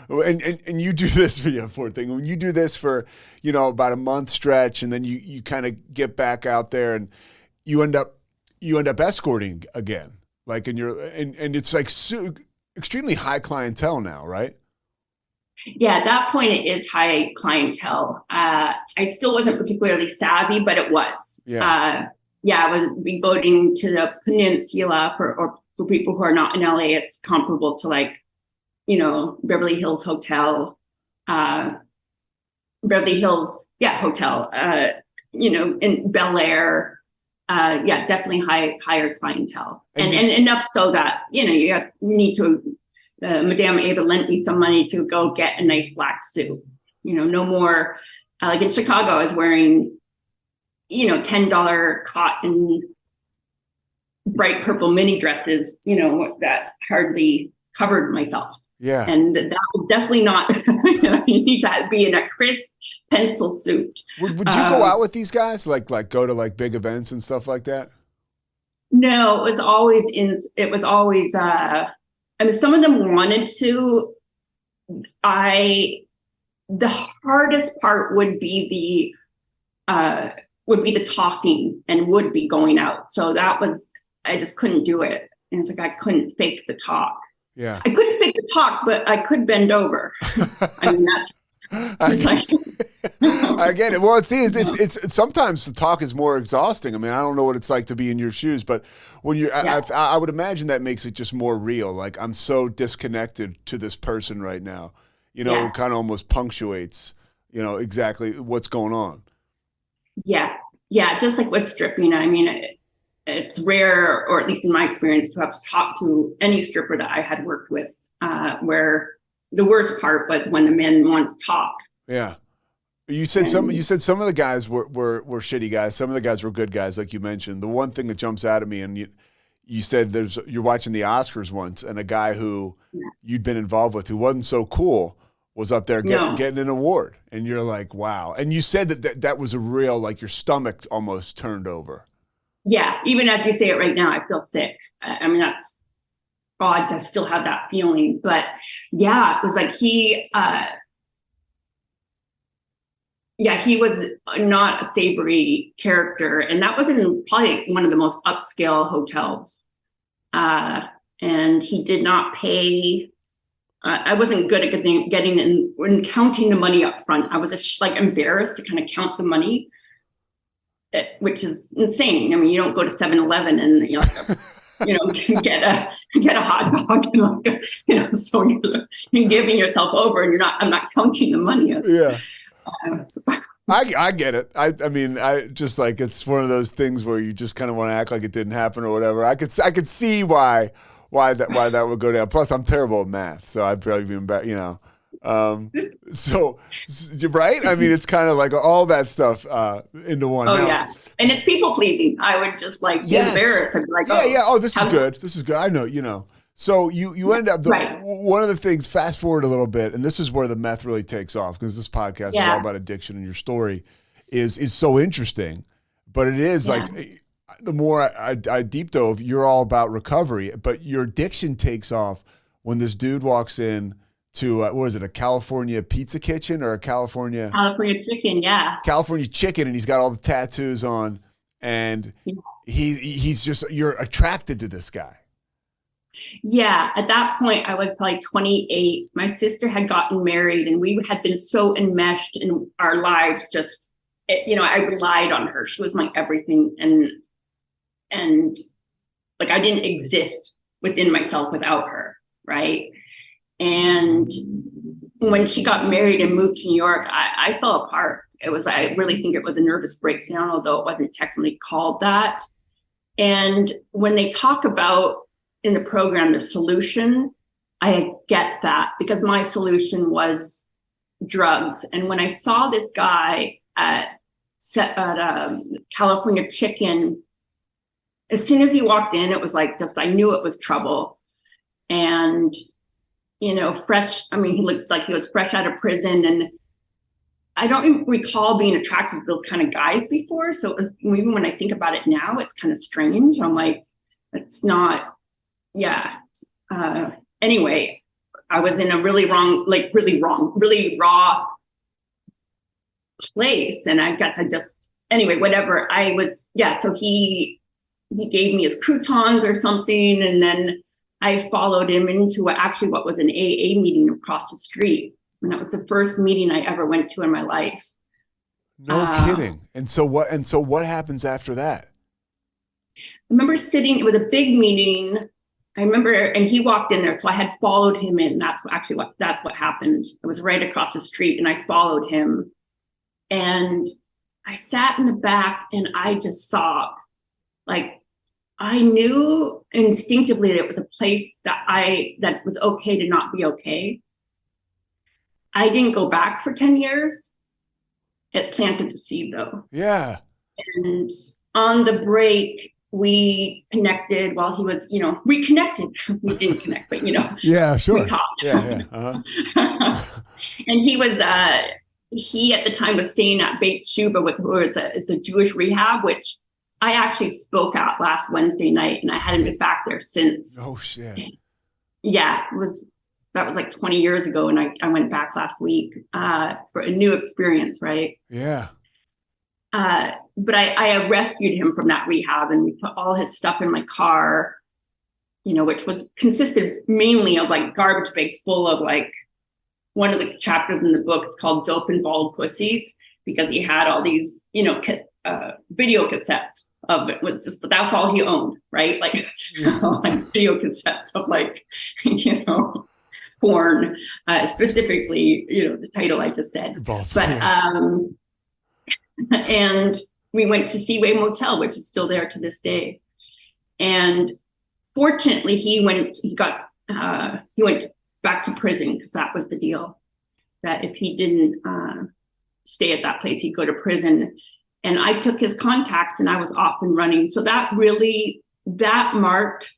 Speaker 2: And you do this for poor thing. When you do this for, about a month stretch, and then you kind of get back out there and you end up escorting again. Like and it's like extremely high clientele now, right?
Speaker 3: Yeah, at that point it is high clientele. I still wasn't particularly savvy, but it was.
Speaker 2: Yeah.
Speaker 3: I was going to the peninsula for people who are not in LA. It's comparable to like, Beverly Hills Hotel, Beverly Hills, Hotel, in Bel Air. Definitely higher clientele. And enough so that, you need to, Madame Ava lent me some money to go get a nice black suit. No more, like in Chicago, I was wearing, $10 cotton, bright purple mini dresses, that hardly covered myself.
Speaker 2: Yeah.
Speaker 3: And that was definitely not, you need to be in a crisp pencil suit.
Speaker 2: Would you go out with these guys? Like go to like big events and stuff like that?
Speaker 3: No, it was always, some of them wanted to. The hardest part would be the talking and would be going out. So I just couldn't do it. And it's like, I couldn't fake the talk.
Speaker 2: Yeah.
Speaker 3: I couldn't fake the talk, but I could bend over. I mean, it's like.
Speaker 2: I get it. Well, it's sometimes the talk is more exhausting. I mean, I don't know what it's like to be in your shoes, but when you're, I would imagine that makes it just more real. Like, I'm so disconnected to this person right now. It kind of almost punctuates, exactly what's going on.
Speaker 3: Yeah. Yeah. Just like with stripping, I mean, it's rare, or at least in my experience, to have talked to any stripper that I had worked with, where the worst part was when the men wanted to talk.
Speaker 2: Yeah. You said some of the guys were shitty guys. Some of the guys were good guys, like you mentioned. The one thing that jumps out at me, and you said you're watching the Oscars once, and a guy who you'd been involved with who wasn't so cool was up there getting an award, and you're like, wow. And you said that was a real, like, your stomach almost turned over.
Speaker 3: Yeah, even as you say it right now, I feel sick. I mean, that's odd to still have that feeling, but yeah, it was like he yeah, he was not a savory character. And that was in probably one of the most upscale hotels. And he did not pay. I wasn't good at getting and counting the money up front. I was just like embarrassed to kind of count the money, which is insane. I mean, you don't go to 7-Eleven and get a hot dog and so you're giving yourself over and I'm not counting the money.
Speaker 2: Yeah. I get it. I mean, I just like, it's one of those things where you just kind of want to act like it didn't happen or whatever. I could see why that would go down. Plus, I'm terrible at math, so I'd probably be embarrassed. So right? I mean, it's kind of like all that stuff into one.
Speaker 3: Oh
Speaker 2: now,
Speaker 3: yeah, and it's people pleasing. I would just like be embarrassed. I'd be like,
Speaker 2: oh, this is good. This is good. I know. So you end up one of the things. Fast forward a little bit, and this is where the meth really takes off, because this podcast is all about addiction, and your story is so interesting. But it is like, the more I deep dove, you're all about recovery, but your addiction takes off when this dude walks in to what was it, a California pizza kitchen or a California
Speaker 3: chicken? Yeah,
Speaker 2: California chicken, and he's got all the tattoos on, and he's just, you're attracted to this guy.
Speaker 3: Yeah, at that point, I was probably 28. My sister had gotten married, and we had been so enmeshed in our lives. Just, I relied on her. She was my everything, and like I didn't exist within myself without her, right? And when she got married and moved to New York, I fell apart. I really think it was a nervous breakdown, although it wasn't technically called that. And when they talk about in the program the solution, I get that, because my solution was drugs. And when I saw this guy at California Chicken, as soon as he walked in, it was like, I knew it was trouble. And fresh. I mean, he looked like he was fresh out of prison, and I don't even recall being attracted to those kind of guys before. So it was, even when I think about it now, it's kind of strange. I'm like, it's not. Yeah. Anyway, I was in a really raw place. And I guess whatever. So he gave me his croutons or something. And then I followed him into what was an AA meeting across the street. And that was the first meeting I ever went to in my life.
Speaker 2: No kidding. And so what happens after that?
Speaker 3: I remember it was a big meeting. I remember, and he walked in there, so I had followed him in. That's what happened. It was right across the street, and I followed him. And I sat in the back, and I just sobbed. Like, I knew instinctively that it was a place that was okay to not be okay. I didn't go back for 10 years. It planted the seed, though.
Speaker 2: Yeah.
Speaker 3: And on the break, we connected while he was, we connected. We didn't connect, but,
Speaker 2: Yeah, sure.
Speaker 3: We talked.
Speaker 2: Yeah. Uh-huh.
Speaker 3: And he was, he at the time was staying at Beit Shuba, it's a Jewish rehab, which I actually spoke at last Wednesday night, and I hadn't been back there since.
Speaker 2: Oh, shit.
Speaker 3: Yeah, that was like 20 years ago, and I went back last week for a new experience, right?
Speaker 2: Yeah.
Speaker 3: But I rescued him from that rehab, and we put all his stuff in my car, which consisted mainly of like garbage bags full of like, one of the chapters in the book is called Dope and Bald Pussies, because he had all these, video cassettes of it. That's all he owned, right? Like, like video cassettes of like, porn, specifically, the title I just said. And we went to Seaway Motel, which is still there to this day. And fortunately, he went back to prison, because that was the deal, that if he didn't stay at that place, he'd go to prison. And I took his contacts, and I was off and running. So that marked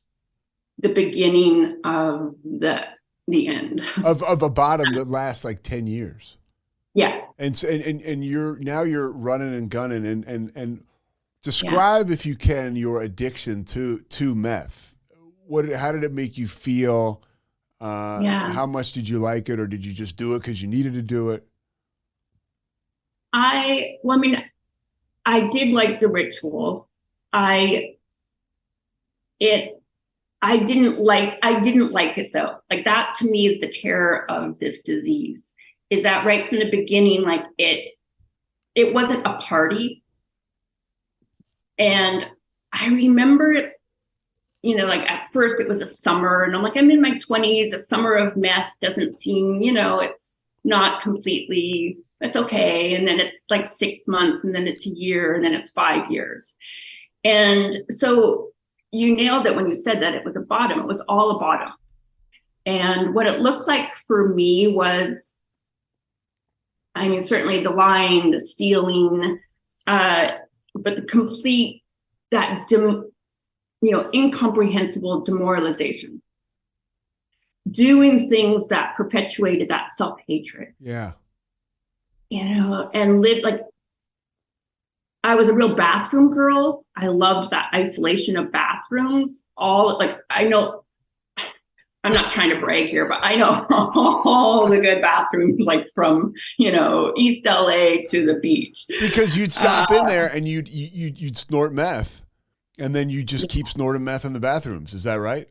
Speaker 3: the beginning of the end
Speaker 2: of a bottom that lasts like 10 years.
Speaker 3: Yeah.
Speaker 2: And you're running and gunning, and describe, if you can, your addiction to meth. How did it make you feel? How much did you like it, or did you just do it because you needed to do it?
Speaker 3: I did like the ritual. I didn't like it though. Like that to me is the terror of this disease, is that right from the beginning, like it wasn't a party. And I remember, like at first it was a summer and I'm like, I'm in my 20s, a summer of meth doesn't seem, it's not completely, it's okay. And then it's like 6 months and then it's a year and then it's 5 years. And so you nailed it when you said that it was a bottom. It was all a bottom. And what it looked like for me was, certainly the lying, the stealing, but the complete, that, incomprehensible demoralization. Doing things that perpetuated that self-hatred.
Speaker 2: Yeah.
Speaker 3: And live like, I was a real bathroom girl. I loved that isolation of bathrooms. I know, I'm not trying to brag here, but I know all the good bathrooms, like from, East LA to the beach.
Speaker 2: Because you'd stop in there and you'd snort meth, and then you just keep snorting meth in the bathrooms. Is that right?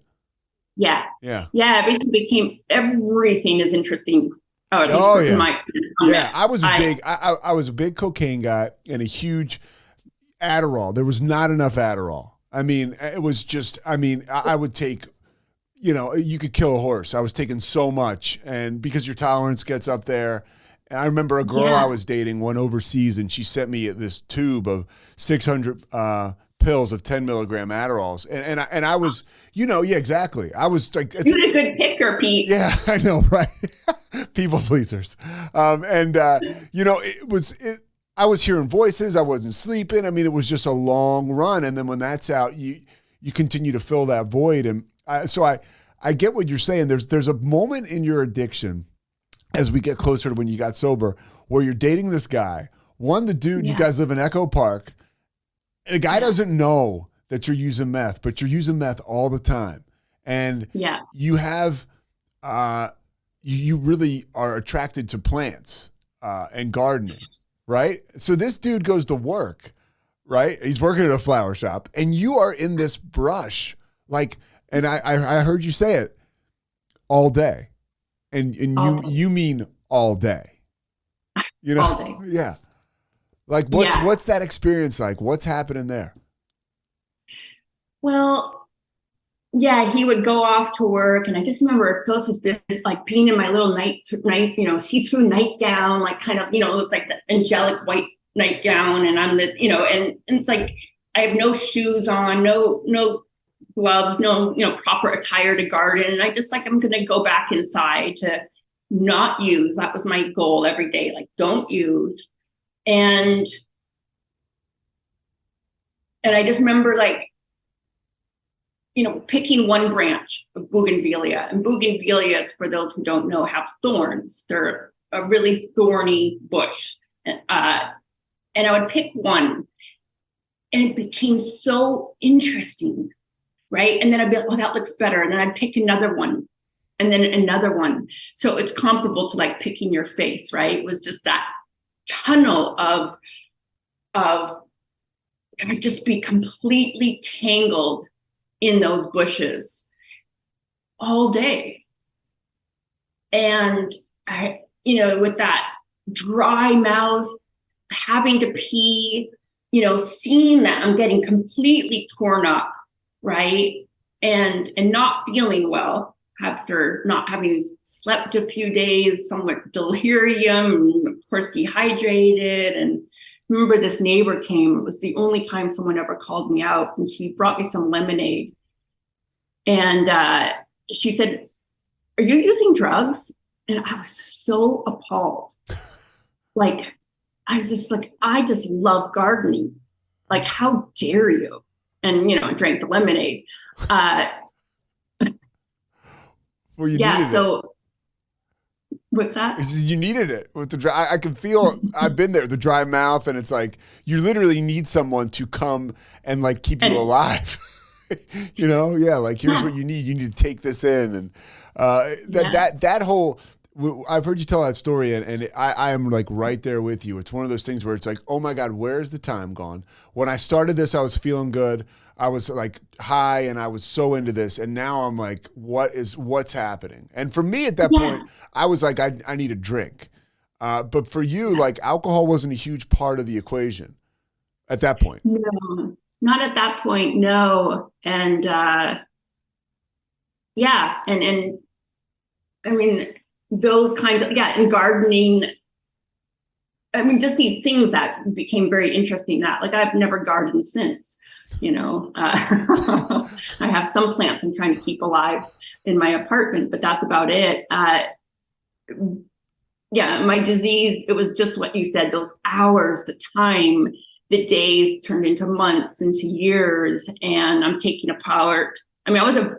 Speaker 3: Yeah.
Speaker 2: Yeah.
Speaker 3: Yeah. Everything is interesting. At least in my experience.
Speaker 2: Yeah. I was a big cocaine guy and a huge Adderall. There was not enough Adderall. It was just, I would take, you could kill a horse. I was taking so much, and because your tolerance gets up there. And I remember a girl I was dating went overseas, and she sent me this tube of 600 pills of 10 milligram Adderalls. And I was, exactly. I was like,
Speaker 3: you had a good picker, Pete.
Speaker 2: Yeah, I know, right? People pleasers. I was hearing voices. I wasn't sleeping. It was just a long run. And then when that's out, you continue to fill that void. And so I get what you're saying. There's a moment in your addiction as we get closer to when you got sober where you're dating this guy. The dude, you guys live in Echo Park. The guy doesn't know that you're using meth, but you're using meth all the time. And you have, you really are attracted to plants and gardening, right? So this dude goes to work, right? He's working at a flower shop, and you are in this brush, and I heard you say it, all day. And you mean all day.
Speaker 3: All day.
Speaker 2: Yeah. What's that experience like? What's happening there?
Speaker 3: Well, he would go off to work, and I just remember so suspicious, like being in my little see-through nightgown, like kind of, it's like the angelic white nightgown, and I'm and it's like I have no shoes on, no gloves, no proper attire to garden, and I just I'm gonna go back inside to not use. That was my goal every day, don't use. And I just remember picking one branch of bougainvillea, and bougainvilleas, for those who don't know, have thorns. They're a really thorny bush. And I would pick one, and it became so interesting, right? And then I'd be like, oh, that looks better. And then I'd pick another one, and then another one. So it's comparable to picking your face, right? It was just that tunnel of kind of just be completely tangled in those bushes all day. And I, with that dry mouth, having to pee, seeing that I'm getting completely torn up, right? And not feeling well after not having slept a few days, somewhat delirium, and of course dehydrated. And remember, this neighbor came. It was the only time someone ever called me out, and she brought me some lemonade. And she said, "Are you using drugs?" And I was so appalled. I was just I just love gardening. How dare you? And I drank the lemonade.
Speaker 2: Well, you needed it.
Speaker 3: What's that?
Speaker 2: You needed it with the dry. I can feel. I've been there. The dry mouth, and it's you literally need someone to come and keep you alive. Here's what you need. You need to take this in, and that whole I've heard you tell that story, and I am like right there with you. It's one of those things where it's like, oh my God, where's the time gone? When I started this, I was feeling good. I was like high and I was so into this. And now I'm like, what's happening? And for me at that point, I was like, I need a drink. But for you, like alcohol wasn't a huge part of the equation at that point.
Speaker 3: No, not at that point. No. And, and I mean, those kinds of, and gardening, I mean, just these things that became very interesting that like, I've never gardened since, I have some plants I'm trying to keep alive in my apartment, but that's about it. My disease, it was just what you said, those hours, the time, the days turned into months, into years, and I'm taking apart. I mean, I was a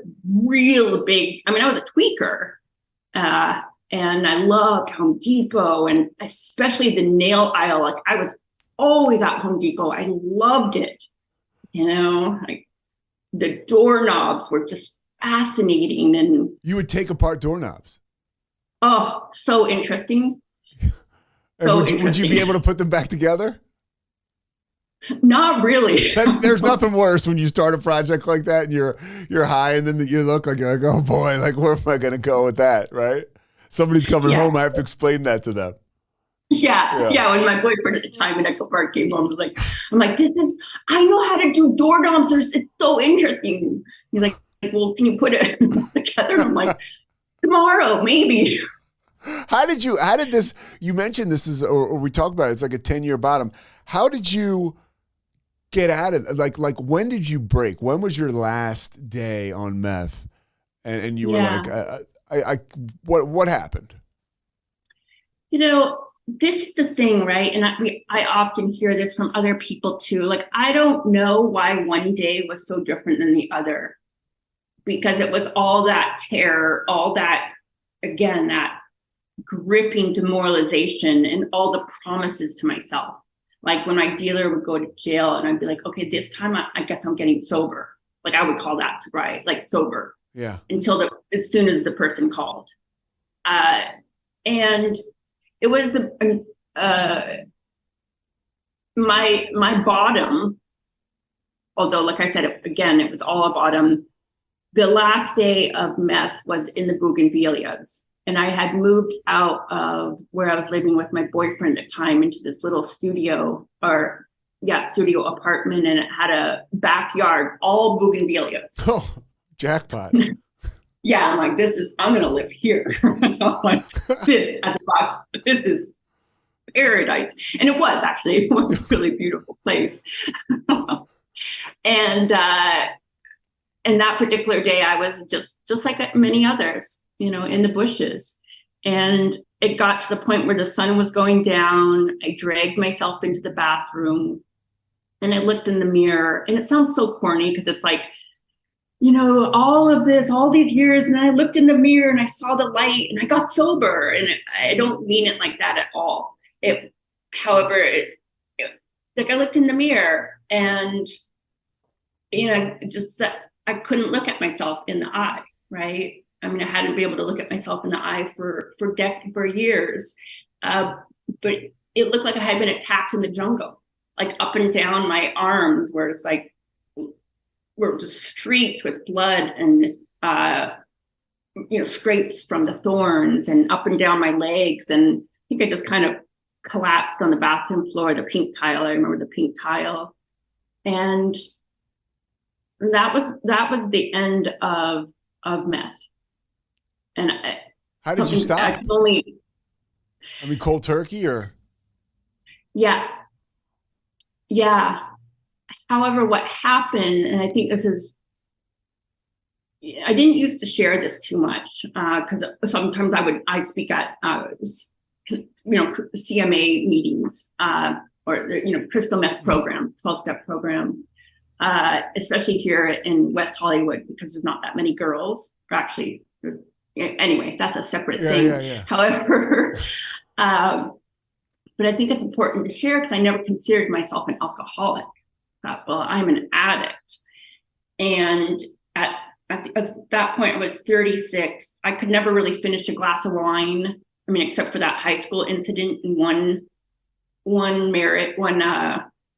Speaker 3: tweaker. And I loved Home Depot, and especially the nail aisle. Like I was always at Home Depot. I loved it. Like the doorknobs were just fascinating. And
Speaker 2: you would take apart doorknobs.
Speaker 3: Oh, so interesting.
Speaker 2: Would you be able to put them back together?
Speaker 3: Not really.
Speaker 2: There's nothing worse when you start a project like that and you're high, and then you look like you're like, oh boy, like where am I going to go with that, right? Somebody's coming home, I have to explain that to them.
Speaker 3: Yeah. When my boyfriend at the time in Echo Park came home, I'm like, I know how to do doorknobs. It's so interesting. He's like, well, can you put it together? I'm like, tomorrow, maybe.
Speaker 2: How did this, you mentioned this is, or we talked about it, it's like a 10-year bottom. How did you get at it? Like when did you break? When was your last day on meth? And you were like, what happened?
Speaker 3: This is the thing, right? And I often hear this from other people too. Like, I don't know why one day was so different than the other, because it was all that terror, all that, again, that gripping demoralization and all the promises to myself. Like when my dealer would go to jail and I'd be like, okay, this time I guess I'm getting sober. Like I would call that sobriety, like sober.
Speaker 2: Yeah.
Speaker 3: As soon as the person called. And it was my bottom, although like I said, it was all a bottom. The last day of meth was in the Bougainvilleas. And I had moved out of where I was living with my boyfriend at the time into this little studio apartment, and it had a backyard, all Bougainvilleas.
Speaker 2: Oh, jackpot.
Speaker 3: Yeah, I'm like, I'm going to live here. Like, this is paradise. And it was actually, it was a really beautiful place. And that particular day, I was just like many others, in the bushes. And it got to the point where the sun was going down. I dragged myself into the bathroom and I looked in the mirror, and it sounds so corny because it's like, all of this, all these years. And then I looked in the mirror and I saw the light and I got sober. And I don't mean it like that at all. However, I looked in the mirror and, I couldn't look at myself in the eye, right? I mean, I hadn't been able to look at myself in the eye for years. But it looked like I had been attacked in the jungle, like up and down my arms, where it's like, were just streaked with blood and, scrapes from the thorns, and up and down my legs. And I think I just kind of collapsed on the bathroom floor, the pink tile. I remember the pink tile. And that was the end of meth. And
Speaker 2: how did you stop? Cold turkey or? Yeah.
Speaker 3: However, what happened, and I think I didn't used to share this too much because sometimes I speak at CMA meetings or crystal meth program, 12-step program, especially here in West Hollywood, because there's not that many girls. Or actually, anyway, that's a separate thing. Yeah. However, but I think it's important to share because I never considered myself an alcoholic. I thought, well, I'm an addict. And at that point I was 36. I could never really finish a glass of wine. I mean, except for that high school incident and one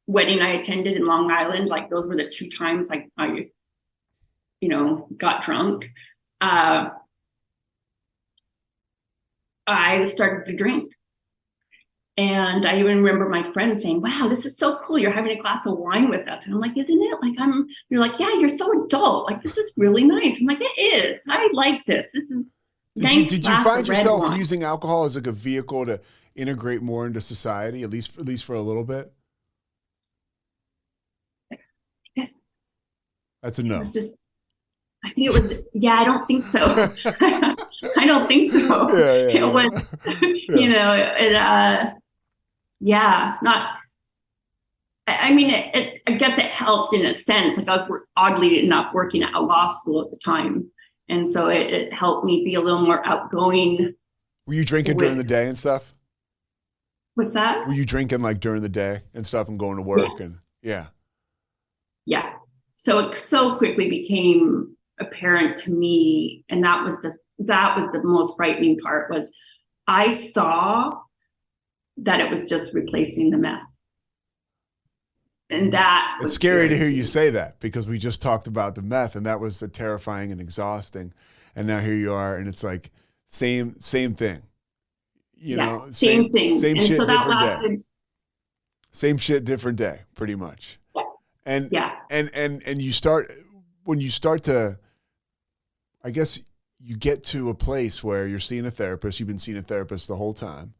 Speaker 3: wedding I attended in Long Island. Like those were the 2 times I got drunk. I started to drink. And I even remember my friend saying, wow, this is so cool. You're having a glass of wine with us. And I'm like, isn't it? Like, you're like, yeah, you're so adult. Like, this is really nice. I'm like, it is. I like this. This is nice.
Speaker 2: Did you find yourself using alcohol as like a vehicle to integrate more into society, at least for a little bit? That's a no.
Speaker 3: I think it was, I don't think so. I don't think so. It was, I mean, I guess it helped in a sense. Like I was oddly enough working at a law school at the time. And so it helped me be a little more outgoing.
Speaker 2: Were you drinking during the day and stuff?
Speaker 3: What's that?
Speaker 2: Were you drinking like during the day and stuff and going to work?
Speaker 3: Yeah. So it so quickly became apparent to me. And that was the most frightening part was I saw that it was just replacing the meth. And that
Speaker 2: it's scary to hear you say that because we just talked about the meth and that was terrifying and exhausting. And now here you are and it's like same thing. You know,
Speaker 3: same thing.
Speaker 2: Same
Speaker 3: and
Speaker 2: shit,
Speaker 3: so that
Speaker 2: different
Speaker 3: lasted,
Speaker 2: day. Same shit, different day, pretty much. And you start when you start to, I guess you get to a place where you're seeing a therapist. You've been seeing a therapist the whole time.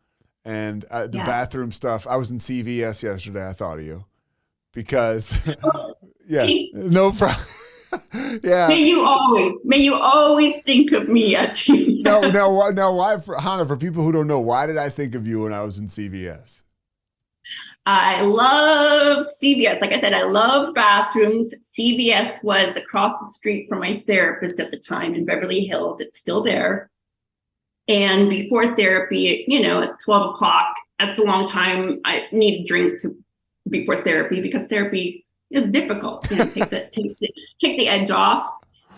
Speaker 2: And the bathroom stuff, I was in CVS yesterday. I thought of you because, no problem.
Speaker 3: May you always think of me as CVS.
Speaker 2: No. Why, Hannah? For people who don't know, why did I think of you when I was in CVS?
Speaker 3: I loved CVS. Like I said, I loved bathrooms. CVS was across the street from my therapist at the time in Beverly Hills. It's still there. And before therapy, it's 12 o'clock. That's a long time. I need a drink before therapy because therapy is difficult. Take the edge off.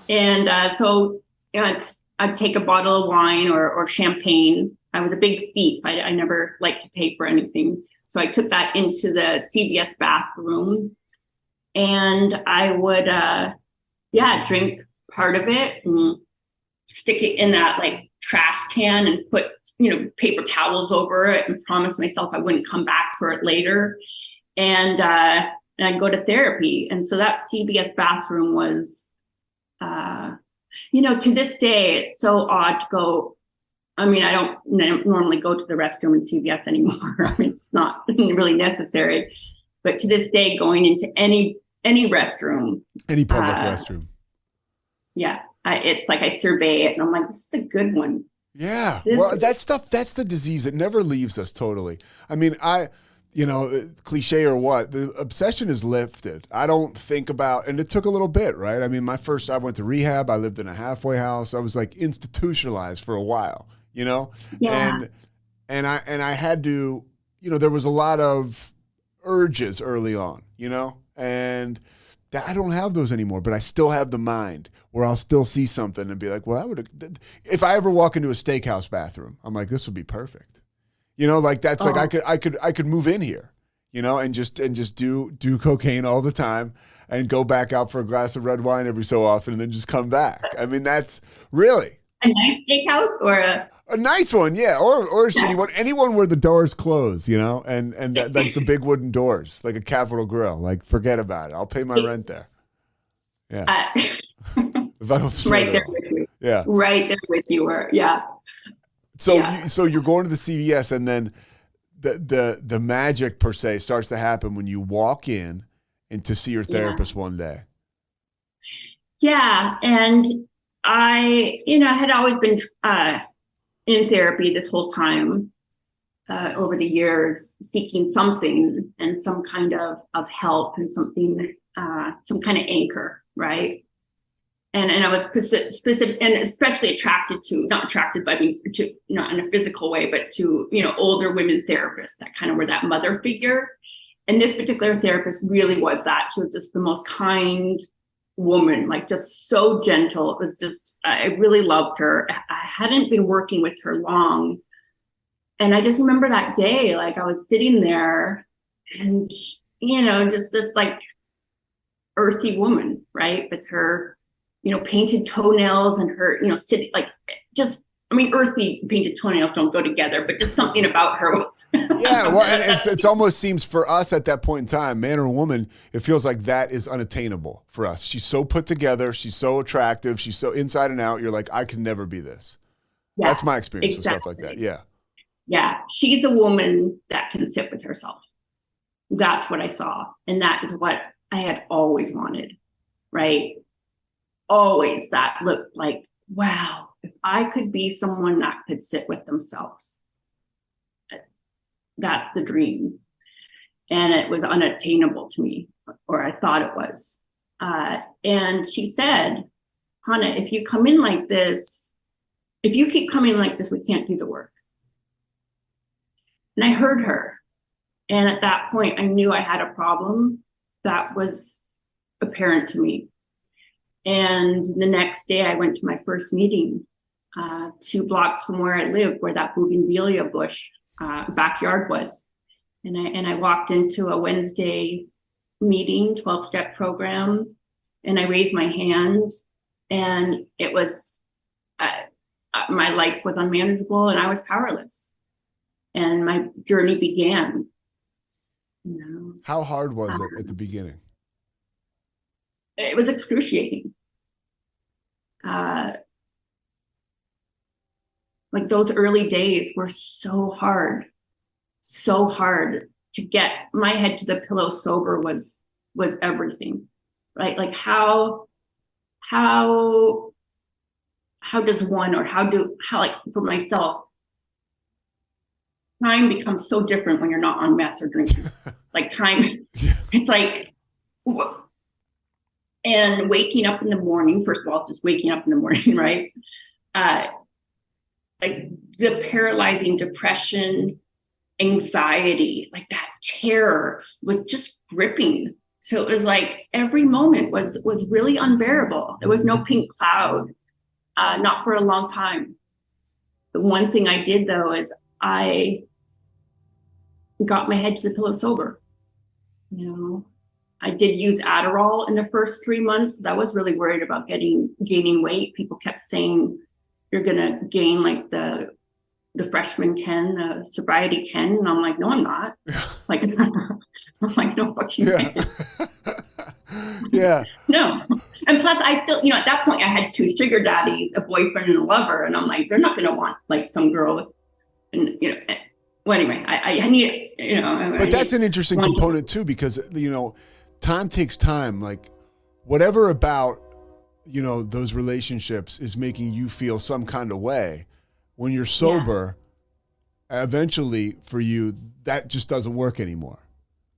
Speaker 3: And so I'd take a bottle of wine or champagne. I was a big thief. I never liked to pay for anything. So I took that into the CVS bathroom and I would, drink part of it and stick it in that like trash can and put, paper towels over it and promise myself I wouldn't come back for it later. And I'd go to therapy. And so that CVS bathroom was, to this day, it's so odd to go. I mean, I don't normally go to the restroom in CVS anymore. I mean, it's not really necessary. But to this day, going into any restroom,
Speaker 2: any public restroom,
Speaker 3: it's like I survey it, and I'm like, this is a good one.
Speaker 2: Yeah, that stuff, that's the disease. It never leaves us totally. I mean, cliche or what, the obsession is lifted. I don't think about, and it took a little bit, right? I mean, I went to rehab. I lived in a halfway house. I was like institutionalized for a while. And I had to, there was a lot of urges early on, and I don't have those anymore, but I still have the mind where I'll still see something and be like, well, if I ever walk into a steakhouse bathroom, I'm like, this would be perfect. That's like, I could move in here, and just do cocaine all the time and go back out for a glass of red wine every so often and then just come back. I mean, that's really
Speaker 3: a nice steakhouse or a
Speaker 2: nice one, yeah, or a shitty one. Anyone where the doors close, and that, like the big wooden doors, like a Capitol Grill. Like, forget about it. I'll pay my rent there. Yeah, if I don't
Speaker 3: right there with you.
Speaker 2: Yeah,
Speaker 3: right there with you.
Speaker 2: So you're going to the CVS, and then the magic per se starts to happen when you walk in and to see your therapist one day.
Speaker 3: Yeah, and I had always been in therapy this whole time over the years, seeking something and some kind of help and something, some kind of anchor, right? And I was specific and especially not attracted by in a physical way, but to, older women therapists that kind of were that mother figure. And this particular therapist really was that. She was just the most kind, woman, like just so gentle. It was just, I really loved her. I hadn't been working with her long. And I just remember that day, like I was sitting there and, you know, just this like earthy woman, right? With her, you know, painted toenails and her, you know, sitting like just, I mean, earthy and painted toenails don't go together, but just something about her was.
Speaker 2: Yeah, well, and it's almost seems for us at that point in time, man or woman, it feels like that is unattainable for us. She's so put together. She's so attractive. She's so inside and out. You're like, I can never be this. Yeah, that's my experience with stuff like that. Yeah.
Speaker 3: Yeah, she's a woman that can sit with herself. That's what I saw. And that is what I had always wanted, right? Always that looked like, wow, if I could be someone that could sit with themselves, that's the dream. And it was unattainable to me, or I thought it was. And she said, Hannah, if you come in like this, if you keep coming like this, we can't do the work. And I heard her. And at that point, I knew I had a problem that was apparent to me. And the next day I went to my first meeting, 2 blocks from where I lived, where that bougainvillea bush backyard was. And I walked into a Wednesday meeting, 12-step program, and I raised my hand, and it was, my life was unmanageable and I was powerless. And my journey began. You know.
Speaker 2: How hard was it at the beginning?
Speaker 3: It was excruciating. Like those early days were so hard to get my head to the pillow sober was everything, right? Like how does one, or how like for myself, time becomes so different when you're not on meth or drinking. Like time, it's like, and waking up in the morning, first of all, just waking up in the morning, right? Like the paralyzing depression, anxiety, like that terror was just gripping. So it was like every moment was really unbearable. There was no pink cloud, not for a long time. The one thing I did though is I got my head to the pillow sober. You know, I did use Adderall in the first 3 months because I was really worried about gaining weight. People kept saying you're gonna gain like the freshman 10, the sobriety 10, and I'm like, no, I'm not. Like, I'm like, no fucking way.
Speaker 2: Yeah.
Speaker 3: No. And plus, I still, you know, at that point, I had 2 sugar daddies, a boyfriend and a lover, and I'm like, they're not gonna want like some girl with, and you know. Well, anyway, I need, you know.
Speaker 2: But that's an interesting component too, because, you know, time takes time. Like whatever about, you know, those relationships is making you feel some kind of way. When you're sober, eventually for you, that just doesn't work anymore.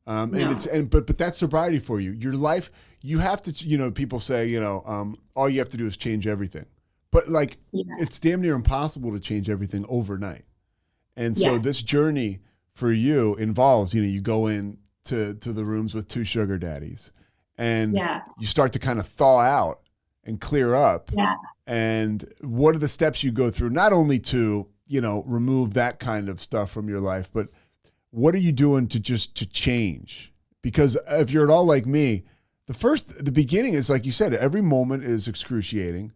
Speaker 2: But that's sobriety for you. Your life, you have to, you know, people say, you know, all you have to do is change everything. But like, it's damn near impossible to change everything overnight. And so this journey for you involves, you know, you go in to the rooms with 2 sugar daddies and you start to kind of thaw out and clear up. Yeah. And what are the steps you go through, not only to, you know, remove that kind of stuff from your life, but what are you doing to change? Because if you're at all like me, the beginning is, like you said, every moment is excruciating.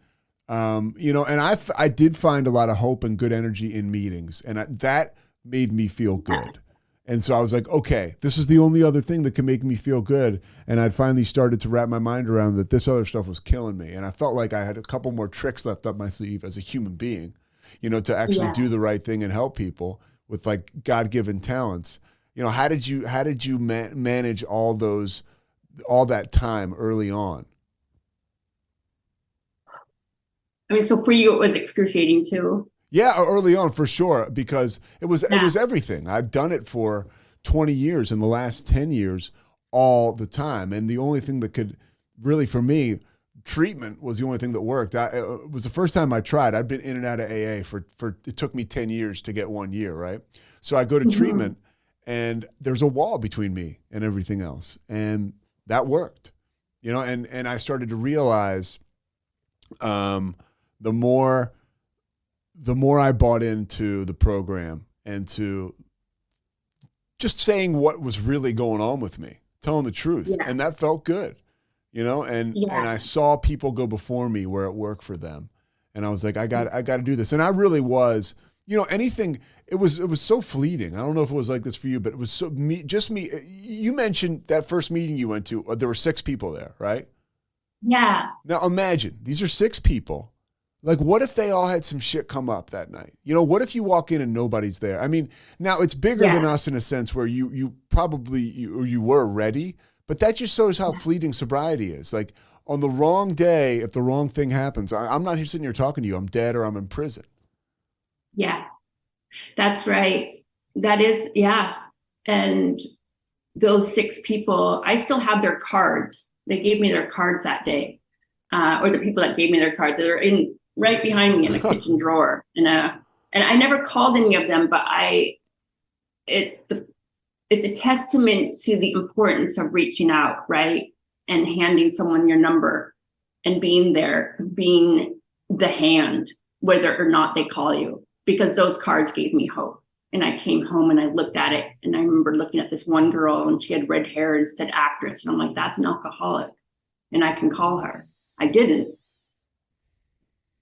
Speaker 2: You know, and I did find a lot of hope and good energy in meetings, and that made me feel good. And so I was like, okay, this is the only other thing that can make me feel good. And I'd finally started to wrap my mind around that this other stuff was killing me. And I felt like I had a couple more tricks left up my sleeve as a human being, you know, to actually do the right thing and help people with like God-given talents. You know, how did you manage all that time early on?
Speaker 3: I mean, so for you, it was excruciating too.
Speaker 2: Yeah, early on for sure, because it was everything. I've done it for 20 years, in the last 10 years, all the time. And the only thing that could really, for me, treatment was the only thing that worked. It was the first time I tried. I'd been in and out of AA for it took me 10 years to get 1 year, right? So I go to treatment, and there's a wall between me and everything else. And that worked. you know, and I started to realize, the more I bought into the program and to just saying what was really going on with me, telling the truth.
Speaker 3: Yeah.
Speaker 2: And that felt good, you know, and I saw people go before me where it worked for them. And I was like, I got to do this. And I really was, you know, anything, it was so fleeting. I don't know if it was like this for you, but it was just me. You mentioned that first meeting you went to, there were 6 people there, right?
Speaker 3: Yeah.
Speaker 2: Now imagine, these are 6 people. Like, what if they all had some shit come up that night? You know, what if you walk in and nobody's there? I mean, now it's bigger than us in a sense where you probably were ready, but that just shows how fleeting sobriety is. Like, on the wrong day, if the wrong thing happens, I'm not here sitting here talking to you. I'm dead or I'm in prison.
Speaker 3: Yeah, that's right. That is, yeah. And those 6 people, I still have their cards. They gave me their cards that day, or the people that gave me their cards. They're in right behind me in the kitchen drawer. And I never called any of them, but it's a testament to the importance of reaching out, right? And handing someone your number and being there, being the hand, whether or not they call you, because those cards gave me hope. And I came home and I looked at it, and I remember looking at this one girl, and she had red hair and said actress. And I'm like, that's an alcoholic, and I can call her. I didn't,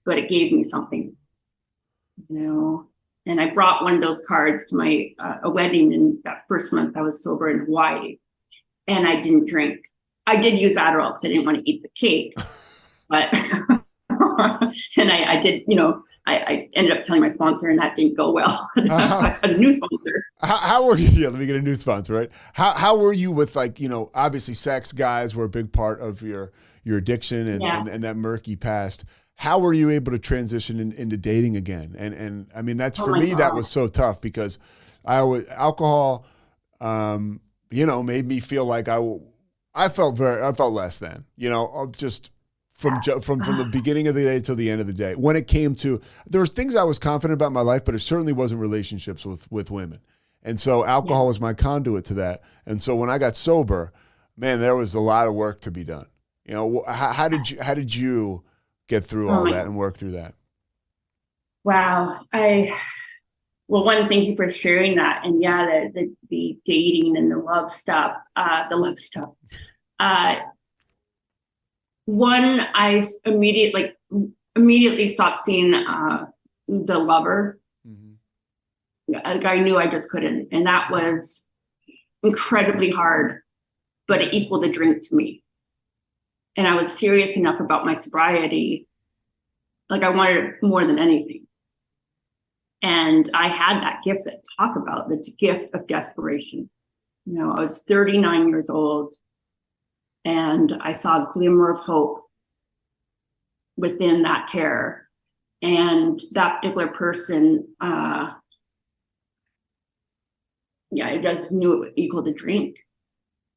Speaker 3: but it gave me something, you know. And I brought one of those cards to my a wedding in that first month I was sober in Hawaii, and I didn't drink. I did use Adderall because I didn't want to eat the cake, but and I did, you know, I ended up telling my sponsor, and that didn't go well. So I got a new sponsor.
Speaker 2: How were you? Yeah, let me get a new sponsor, right? How were you with, like, you know, obviously sex, guys were a big part of your addiction and that murky past. How were you able to transition into dating again? And I mean, that's for me, God, that was so tough because alcohol, you know, made me feel like I felt less than, you know, just from the beginning of the day till the end of the day. When it came to, there was things I was confident about in my life, but it certainly wasn't relationships with women. And so alcohol was my conduit to that. And so when I got sober, man, there was a lot of work to be done. You know, how did you get through all that and work through that?
Speaker 3: Wow. Well, one, thank you for sharing that. And yeah, the dating and the love stuff. One, I immediately stopped seeing the lover. Mm-hmm. Like, I knew I just couldn't. And that was incredibly hard, but it equaled a drink to me. And I was serious enough about my sobriety. Like, I wanted it more than anything. And I had that gift that I talk about, the gift of desperation. You know, I was 39 years old, and I saw a glimmer of hope within that terror. And that particular person, I just knew it equaled a drink.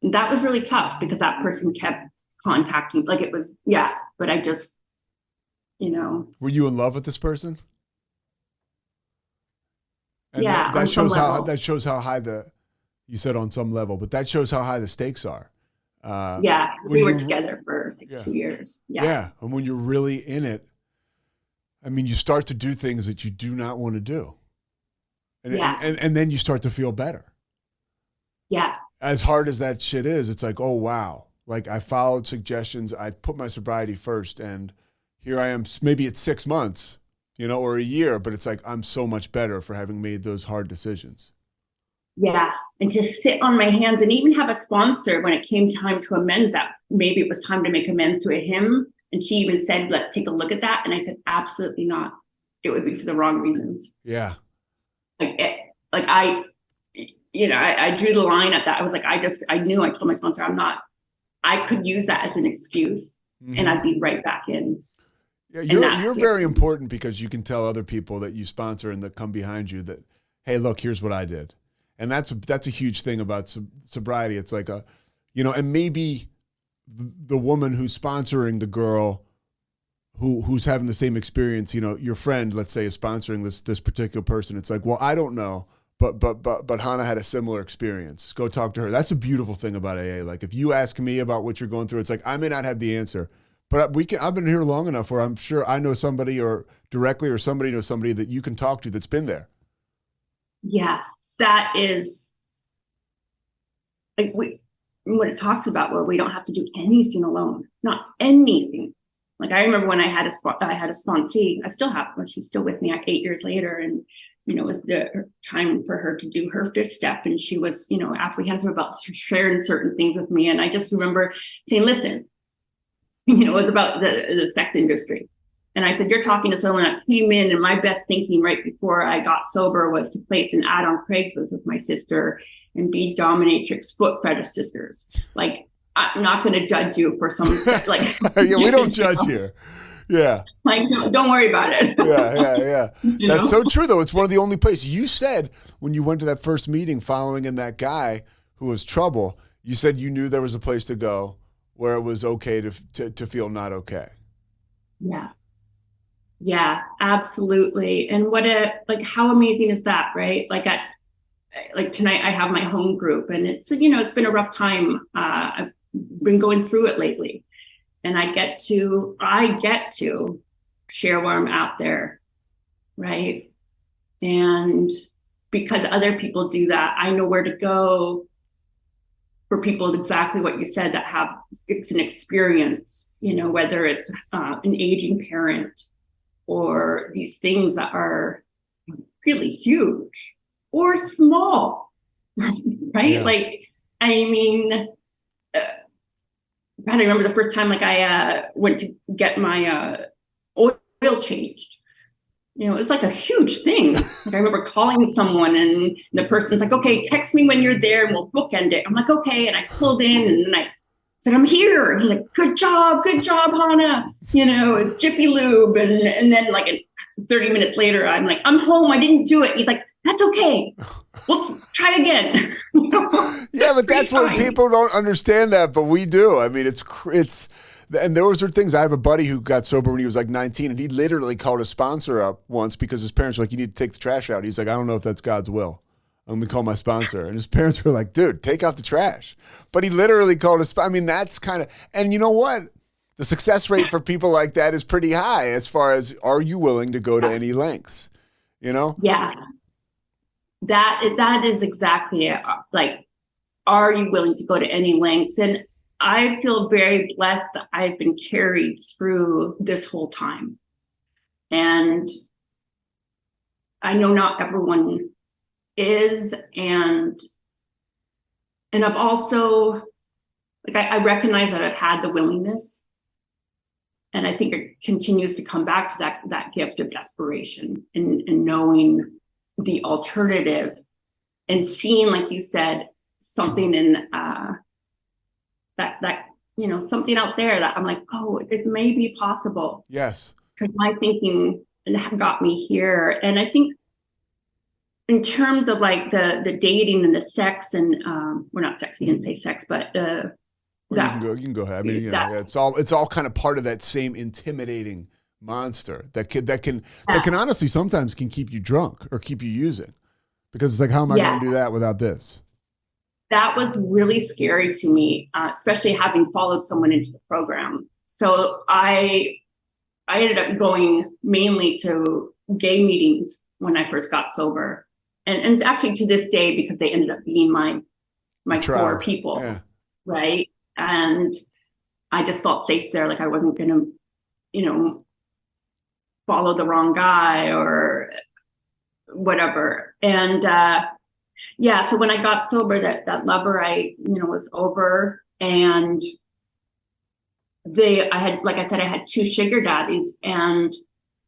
Speaker 3: And that was really tough because that person kept contacting, like it was, but I just, you know.
Speaker 2: Were you in love with this person? And
Speaker 3: yeah,
Speaker 2: that shows how high you said on some level, but that shows how high the stakes are.
Speaker 3: We were together for 2 years.
Speaker 2: Yeah. And when you're really in it, I mean, you start to do things that you do not want to do. And then you start to feel better.
Speaker 3: Yeah.
Speaker 2: As hard as that shit is, it's like, oh, wow. Like, I followed suggestions. I put my sobriety first, and here I am. Maybe it's 6 months, you know, or a year, but it's like, I'm so much better for having made those hard decisions.
Speaker 3: Yeah. And to sit on my hands and even have a sponsor when it came time to amends, that maybe it was time to make amends to him. And she even said, let's take a look at that. And I said, absolutely not. It would be for the wrong reasons.
Speaker 2: Yeah.
Speaker 3: I drew the line at that. I was like, I told my sponsor, I could use that as an excuse, and I'd be right back in.
Speaker 2: Yeah, you're very important because you can tell other people that you sponsor and that come behind you that, hey, look, here's what I did. And that's a huge thing about sobriety. It's like and maybe the woman who's sponsoring the girl who's having the same experience, you know, your friend, let's say, is sponsoring this particular person. It's like, well, I don't know, But Hannah had a similar experience. Go talk to her. That's a beautiful thing about AA. Like if you ask me about what you're going through, it's like I may not have the answer, but I've been here long enough where I'm sure I know somebody or directly or somebody knows somebody that you can talk to that's been there.
Speaker 3: Yeah, that is like what it talks about, where we don't have to do anything alone, not anything. Like I remember when I had a sponsee, I still have, she's still with me 8 years later, and it was the time for her to do her fifth step, and she was apprehensive about sharing certain things with me, and I just remember saying, listen, it was about the sex industry. And I said, you're talking to someone that came in, and my best thinking right before I got sober was to place an ad on Craigslist with my sister and be dominatrix foot fetish sisters. Like, I'm not going to judge you for some, like.
Speaker 2: Yeah, we don't judge here. Yeah.
Speaker 3: Like, no, don't worry about it.
Speaker 2: Yeah. That's so true, though. It's one of the only places you said when you went to that first meeting following in that guy who was trouble, you said you knew there was a place to go where it was okay to feel not okay.
Speaker 3: Yeah, absolutely. And how amazing is that, right? Like tonight I have my home group, and it's been a rough time. I've been going through it lately, and I get to share where I'm out there, right? And because other people do that, I know where to go for people, exactly what you said, that it's an experience, whether it's an aging parent or these things that are really huge or small, right? Yeah. Like, I mean, I remember the first time, like I went to get my oil changed. It was like a huge thing. Like I remember calling someone, and the person's like, okay, text me when you're there and we'll bookend it. I'm like, okay. And I pulled in, and then I said, I'm here. And he's like, good job, Hannah. It's Jiffy Lube. And then like 30 minutes later, I'm like, I'm home. I didn't do it. He's like, that's okay. We'll try again.
Speaker 2: Yeah, but that's what people don't understand that, but we do. I mean, it's, and those are things. I have a buddy who got sober when he was like 19, and he literally called a sponsor up once because his parents were like, you need to take the trash out. He's like, I don't know if that's God's will. I'm going to call my sponsor. And his parents were like, dude, take out the trash. But he literally called his, I mean, that's kind of, and you know what? The success rate for people like that is pretty high as far as, are you willing to go to any lengths?
Speaker 3: Yeah. That is exactly it. Like, are you willing to go to any lengths? And I feel very blessed that I've been carried through this whole time. And I know not everyone is, and I've also, like, I recognize that I've had the willingness, and I think it continues to come back to that gift of desperation and knowing the alternative and seeing, like you said, something in that something out there that I'm like, oh, it may be possible.
Speaker 2: Yes.
Speaker 3: Because my thinking got me here. And I think in terms of like the dating and the sex, and we're not sex, we didn't say sex, but
Speaker 2: you can go ahead. I mean, it's all kind of part of that same intimidating monster that can honestly sometimes can keep you drunk or keep you using, because it's like, how am I going to do that without this?
Speaker 3: That was really scary to me, especially having followed someone into the program. So I ended up going mainly to gay meetings when I first got sober, and actually to this day, because they ended up being my core people, right? And I just felt safe there. Like I wasn't going to, follow the wrong guy or whatever. And so when I got sober, that lover was over, and I had two sugar daddies, and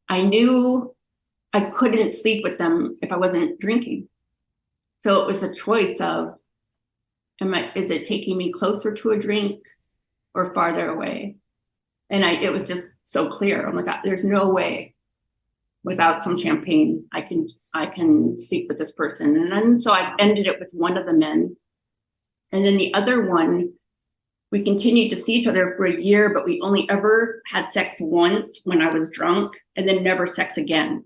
Speaker 3: I knew I couldn't sleep with them if I wasn't drinking. So it was a choice of, is it taking me closer to a drink or farther away? And it was just so clear. Oh my God, there's no way without some champagne I can sleep with this person. And then so I ended it with one of the men. And then the other one, we continued to see each other for a year, but we only ever had sex once when I was drunk, and then never sex again.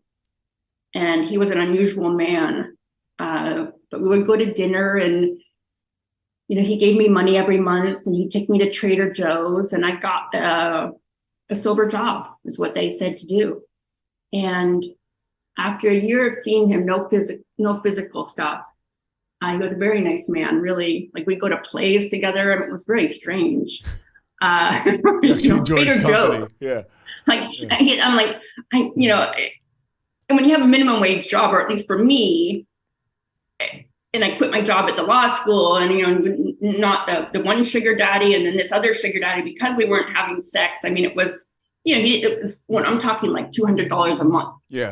Speaker 3: And he was an unusual man. But we would go to dinner, and he gave me money every month, and he'd take me to Trader Joe's, and I got a sober job, is what they said to do. And after a year of seeing him, no physical stuff, he was a very nice man, really. Like, we go to plays together, and it was very strange. Trader Joe's.
Speaker 2: Yeah.
Speaker 3: I'm like, and when you have a minimum wage job, or at least for me, and I quit my job at the law school, and not the one sugar daddy and then this other sugar daddy, because we weren't having sex. I mean, it was, it was, when I'm talking like $200 a month.
Speaker 2: Yeah.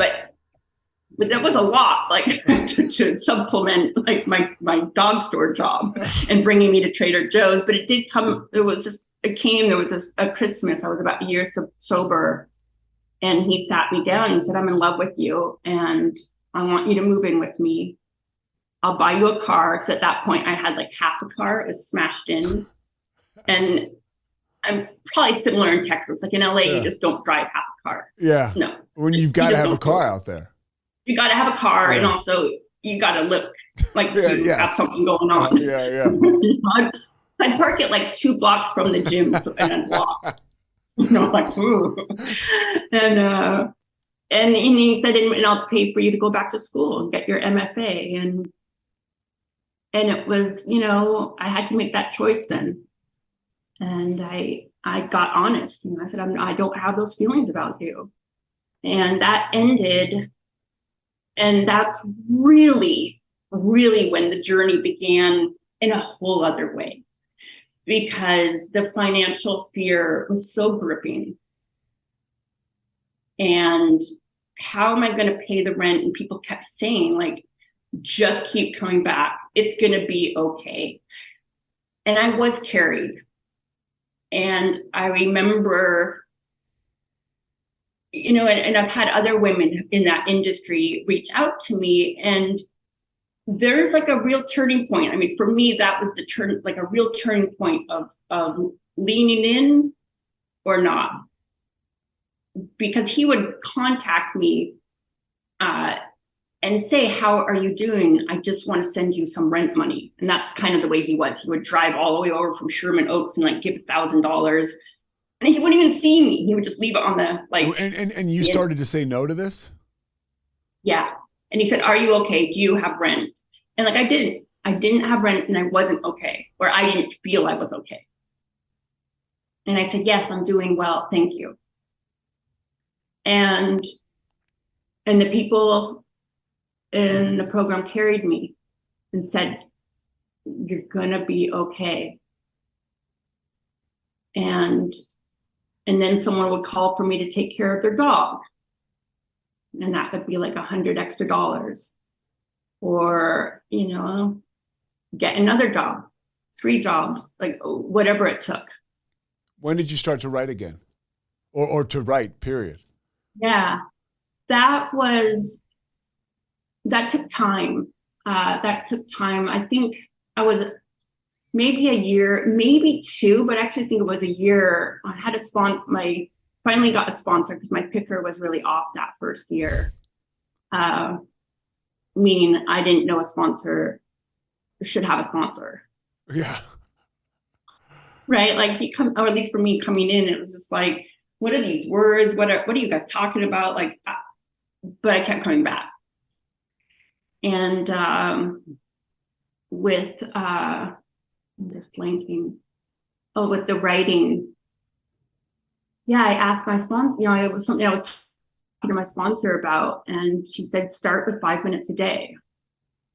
Speaker 3: But that was a lot, like to supplement like my dog store job and bringing me to Trader Joe's. But it did come. There was a Christmas. I was about a year sober, and he sat me down. He said, "I'm in love with you, and I want you to move in with me. I'll buy you a car." Because at that point I had like half a car. It was smashed in. And I'm probably similar in Texas. Like in LA, you just don't drive half a car.
Speaker 2: Yeah.
Speaker 3: No.
Speaker 2: When you've got to have a car out there.
Speaker 3: You got to have a car, and also you got to look like you have something going on. I'd park it like 2 blocks from the gym, and I'd walk. Like, ooh. And he said, and I'll pay for you to go back to school and get your MFA. And it was, I had to make that choice then. And I got honest. I said, I don't have those feelings about you. And that ended. And that's really, really when the journey began in a whole other way, because the financial fear was so gripping. And how am I going to pay the rent? And people kept saying, like, just keep coming back. It's going to be okay. And I was carried. And I remember, and I've had other women in that industry reach out to me, and there's like a real turning point. I mean, for me, that was a real turning point of leaning in or not. Because he would contact me and say, "How are you doing? I just want to send you some rent money." And that's kind of the way he was. He would drive all the way over from Sherman Oaks and like give $1,000. And he wouldn't even see me. He would just leave it on the like.
Speaker 2: And you started to say no to this?
Speaker 3: Yeah. And he said, "Are you okay? Do you have rent?" And like, I didn't have rent, and I wasn't okay, or I didn't feel I was okay. And I said, "Yes, I'm doing well. Thank you." And the people in the program carried me and said, "You're gonna be okay." And then someone would call for me to take care of their dog. And that would be like $100 extra, or, get another job, 3 jobs, like whatever it took.
Speaker 2: When did you start to write again? Or to write, period?
Speaker 3: Yeah, that took time. I think I was maybe a year, maybe 2, but I actually think it was a year. I had finally got a sponsor, because my picker was really off that first year. Meaning I didn't know a sponsor should have a sponsor.
Speaker 2: Yeah.
Speaker 3: Right? Like or at least for me coming in, it was just like, what are these words? What are you guys talking about? Like, but I kept coming back. And with I'm just blanking. Oh, with the writing. Yeah, I asked my sponsor, it was something I was talking to my sponsor about, and she said, start with 5 minutes a day.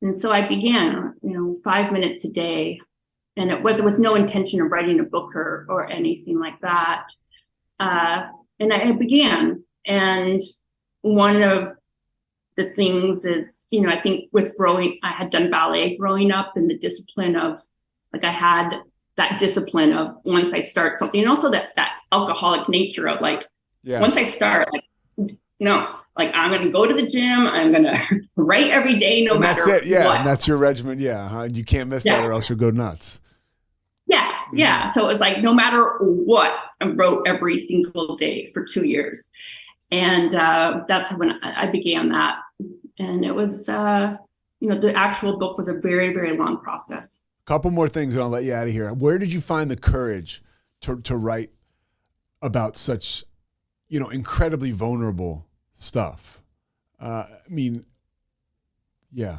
Speaker 3: And so I began, 5 minutes a day, and it was with no intention of writing a book or anything like that. And I began, and one of the things is, I think with growing, I had done ballet growing up, and the discipline of, like, I had that discipline of once I start something, and also that alcoholic nature of like, once I start, like, no, like I'm going to go to the gym, I'm going to write every day, no matter what. That's it.
Speaker 2: Yeah. And that's your regimen. Yeah. You can't miss that, or else you'll go nuts.
Speaker 3: Yeah. Yeah. So it was like, no matter what, I wrote every single day for 2 years. And that's when I began that. And it was the actual book was a very, very long process.
Speaker 2: Couple more things and I'll let you out of here. Where did you find the courage to write about such, incredibly vulnerable stuff? Yeah.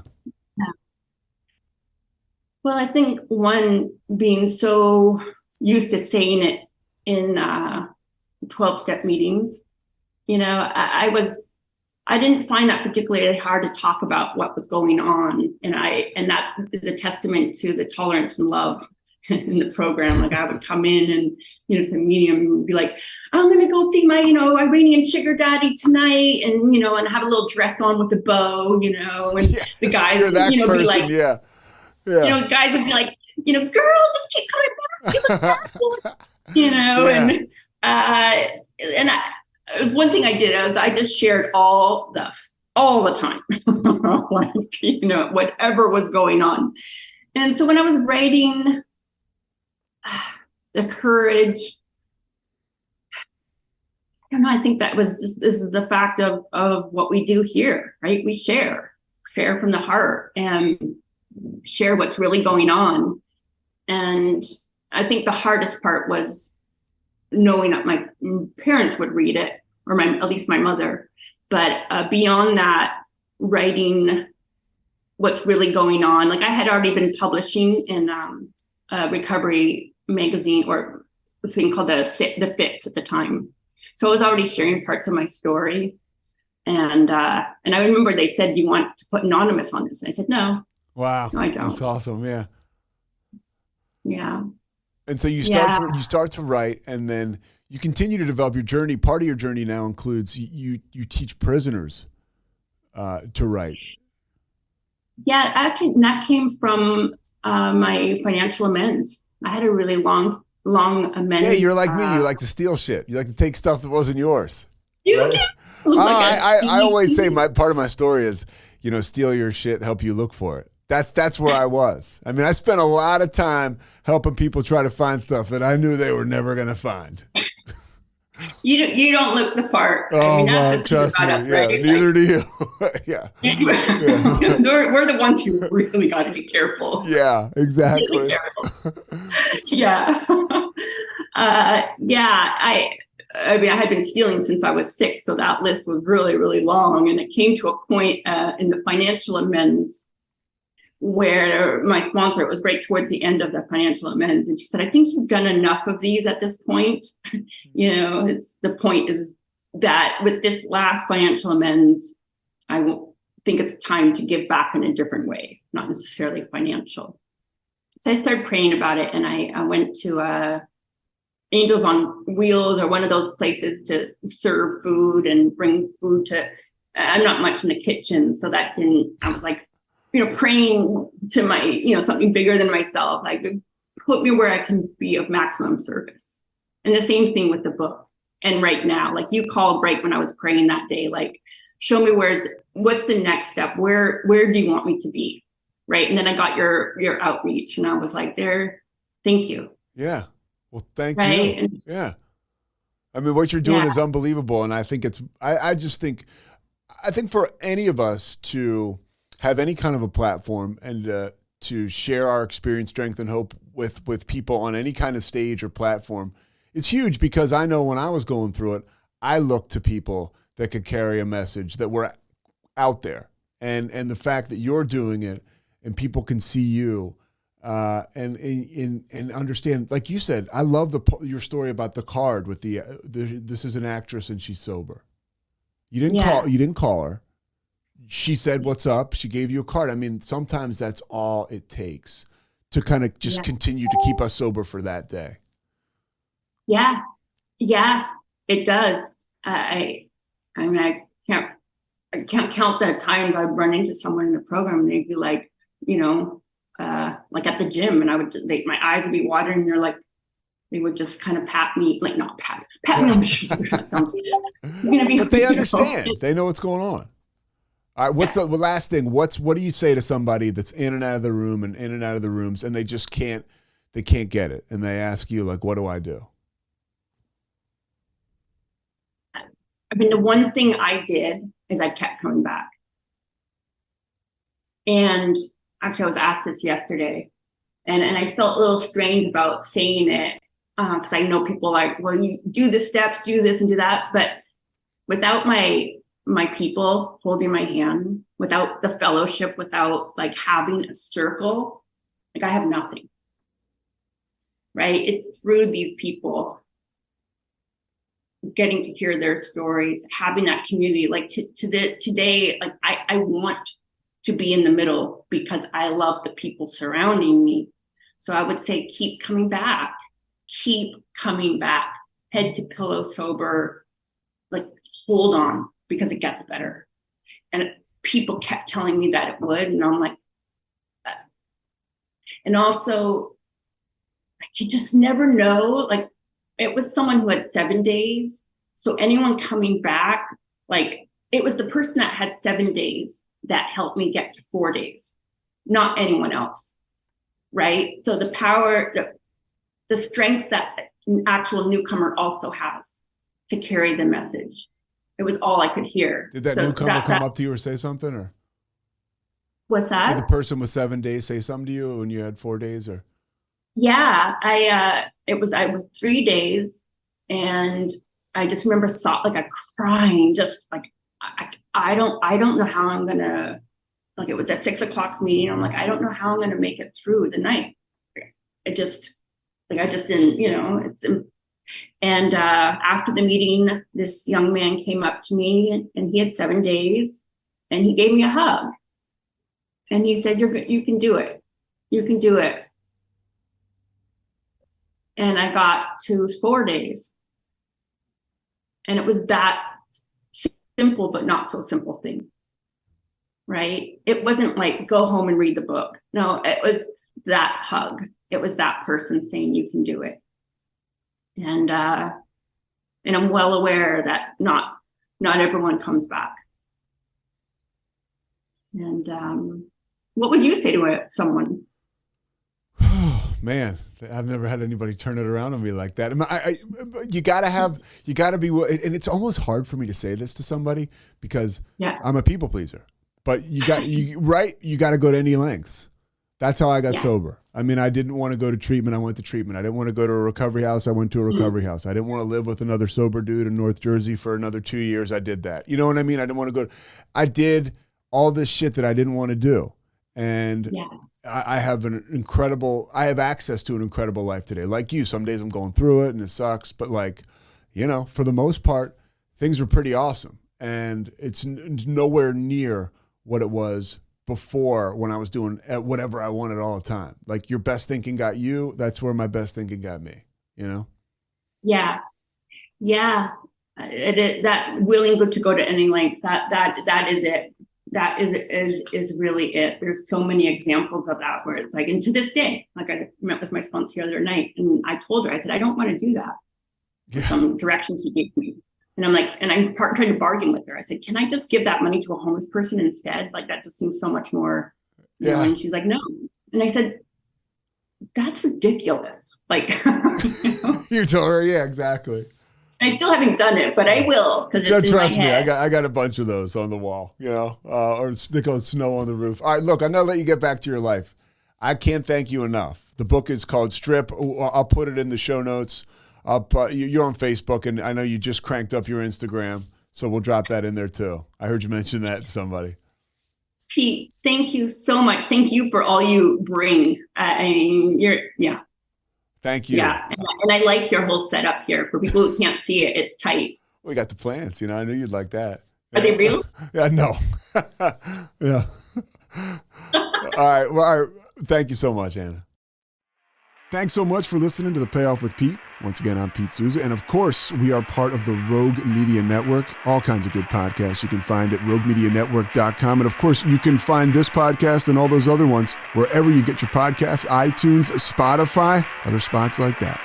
Speaker 3: Well, I think one, being so used to saying it in 12-step meetings, I didn't find that particularly hard to talk about what was going on. And that is a testament to the tolerance and love in the program. Like, I would come in and, to the medium and be like, I'm going to go see my, Iranian sugar daddy tonight. And, and have a little dress on with a bow, and
Speaker 2: yes,
Speaker 3: the guys,
Speaker 2: person,
Speaker 3: be like,
Speaker 2: yeah.
Speaker 3: Guys would be like, girl, just keep coming back. You look fabulous. And one thing I did is I just shared all the time, like, whatever was going on. And so when I was writing the courage, I don't know, I think that was just, this is the fact of what we do here, right? We share from the heart and share what's really going on. And I think the hardest part was knowing that my parents would read it, or at least my mother. But beyond that, writing what's really going on. Like, I had already been publishing in a recovery magazine, or a thing called the Fix at the time. So I was already sharing parts of my story. And I remember they said, do you want to put anonymous on this? And I said, no.
Speaker 2: Wow.
Speaker 3: No, I don't.
Speaker 2: That's awesome. Yeah.
Speaker 3: Yeah.
Speaker 2: And so you start to write, and then you continue to develop your journey. Part of your journey now includes you teach prisoners to write.
Speaker 3: Yeah, actually, that came from my financial amends. I had a really long amends.
Speaker 2: Yeah, you're like me. You like to steal shit. You like to take stuff that wasn't yours.
Speaker 3: Right?
Speaker 2: I always say part of my story is, steal your shit, help you look for it. That's where I was. I mean, I spent a lot of time helping people try to find stuff that I knew they were never going to find.
Speaker 3: You don't look the part.
Speaker 2: Oh,
Speaker 3: that's the
Speaker 2: trust me.
Speaker 3: us,
Speaker 2: Yeah,
Speaker 3: right?
Speaker 2: neither do you. Yeah.
Speaker 3: We're the ones who really got to be careful.
Speaker 2: Yeah, exactly.
Speaker 3: Really careful. Yeah. I mean, I had been stealing since I was 6, so that list was really, really long. And it came to a point in the financial amends where my sponsor, it was right towards the end of the financial amends, and she said, I think you've done enough of these at this point. The point is that with this last financial amends, I think it's time to give back in a different way, not necessarily financial. So I started praying about it, and I went to Angels on Wheels, or one of those places to serve food and bring food to. I'm not much in the kitchen, so that didn't. I was like, praying to my, something bigger than myself, like, put me where I can be of maximum service. And the same thing with the book. And right now, like, you called right when I was praying that day, like, show me what's the next step? Where do you want me to be? Right. And then I got your outreach, and I was like, thank you.
Speaker 2: Yeah. Well, thank
Speaker 3: right?
Speaker 2: you.
Speaker 3: And,
Speaker 2: yeah. I mean, what you're doing is unbelievable. And I think I think for any of us to have any kind of a platform and to share our experience, strength, and hope with people on any kind of stage or platform is huge, because I know when I was going through it, I looked to people that could carry a message, that were out there. And the fact that you're doing it and people can see you and understand, like you said, I love your story about the card with this is an actress and she's sober. You didn't call her. She said, what's up? She gave you a card. I mean, sometimes that's all it takes to kind of just continue to keep us sober for that day.
Speaker 3: Yeah. Yeah, it does. I mean, I can't count the times I'd run into someone in the program and they'd be like, like at the gym, and my eyes would be watering, and they would just kind of pat me, like, not pat me on the shoulder. That sounds
Speaker 2: but they understand. They know what's going on. All right, what's the last thing? What do you say to somebody that's in and out of the room and in and out of the rooms, and they just can't get it, and they ask you, like, what do I do?
Speaker 3: I mean, the one thing I did is I kept coming back. And actually, I was asked this yesterday, and I felt a little strange about saying it, because I know people like, well, you do the steps, do this and do that. But without my people holding my hand, without the fellowship, without like having a circle, like I have nothing. Right? It's through these people, getting to hear their stories, having that community. Like today, like I want to be in the middle because I love the people surrounding me. So I would say, keep coming back, head to pillow sober, like hold on, because it gets better. And people kept telling me that it would. And I'm like, and also, you just never know. Like, it was someone who had 7 days. So anyone coming back, like, it was the person that had 7 days that helped me get to 4 days, not anyone else. Right? So the power, the strength that an actual newcomer also has to carry the message. It was all I could hear.
Speaker 2: Did that newcomer come up to you or say something, or?
Speaker 3: What's that?
Speaker 2: Did the person with 7 days say something to you when you had 4 days, or?
Speaker 3: Yeah, I was 3 days, and I just remember crying, just like I don't know how I'm gonna, like, it was a 6 o'clock meeting. I'm like, I don't know how I'm gonna make it through the night. I just didn't, and after the meeting, this young man came up to me, and he had 7 days, and he gave me a hug, and he said, you can do it. You can do it. And I got to 4 days. And it was that simple, but not so simple thing, right? It wasn't like, go home and read the book. No, it was that hug. It was that person saying, you can do it. And I'm well aware that not everyone comes back. And what would you say to someone?
Speaker 2: Man, I've never had anybody turn it around on me like that. You gotta be, and it's almost hard for me to say this to somebody because I'm a people pleaser, but you got to go to any lengths. That's how I got sober. I mean, I didn't want to go to treatment. I went to treatment. I didn't want to go to a recovery house. I went to a recovery house. I didn't want to live with another sober dude in North Jersey for another 2 years. I did that. You know what I mean? I didn't want to go. I did all this shit that I didn't want to do. And I have I have access to an incredible life today. Like you, some days I'm going through it and it sucks, but for the most part, things are pretty awesome. And it's nowhere near what it was before, when I was doing whatever I wanted all the time. Like, your best thinking got you. That's where my best thinking got me, Yeah.
Speaker 3: That willing to go to any lengths, that is it. That is really it. There's so many examples of that where it's like, and to this day, like, I met with my sponsor the other night, and I told her, I said, I don't want to do that. Yeah. Some directions she gave me. And I'm like, and I'm trying to bargain with her. I said, can I just give that money to a homeless person instead? Like, that just seems so much more. Yeah. And she's like, no. And I said, that's ridiculous. Like,
Speaker 2: You told her, yeah, exactly.
Speaker 3: I still haven't done it, but I will, because it's in my head.
Speaker 2: Trust me, I got a bunch of those on the wall, or stick on snow on the roof. All right, look, I'm gonna let you get back to your life. I can't thank you enough. The book is called Strip. I'll put it in the show notes. You're on Facebook, and I know you just cranked up your Instagram, so we'll drop that in there too. I heard you mention that to somebody.
Speaker 3: Pete, thank you so much. Thank you for all you bring.
Speaker 2: Thank you.
Speaker 3: Yeah, and I like your whole setup here. For people who can't see it, it's tight.
Speaker 2: We got the plants, I knew you'd like that.
Speaker 3: Are they real?
Speaker 2: Yeah, no. Yeah. All right. Thank you so much, Anna. Thanks so much for listening to The Payoff with Pete. Once again, I'm Pete Souza. And of course, we are part of the Rogue Media Network. All kinds of good podcasts you can find at roguemedianetwork.com. And of course, you can find this podcast and all those other ones wherever you get your podcasts, iTunes, Spotify, other spots like that.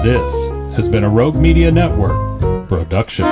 Speaker 9: This has been a Rogue Media Network production.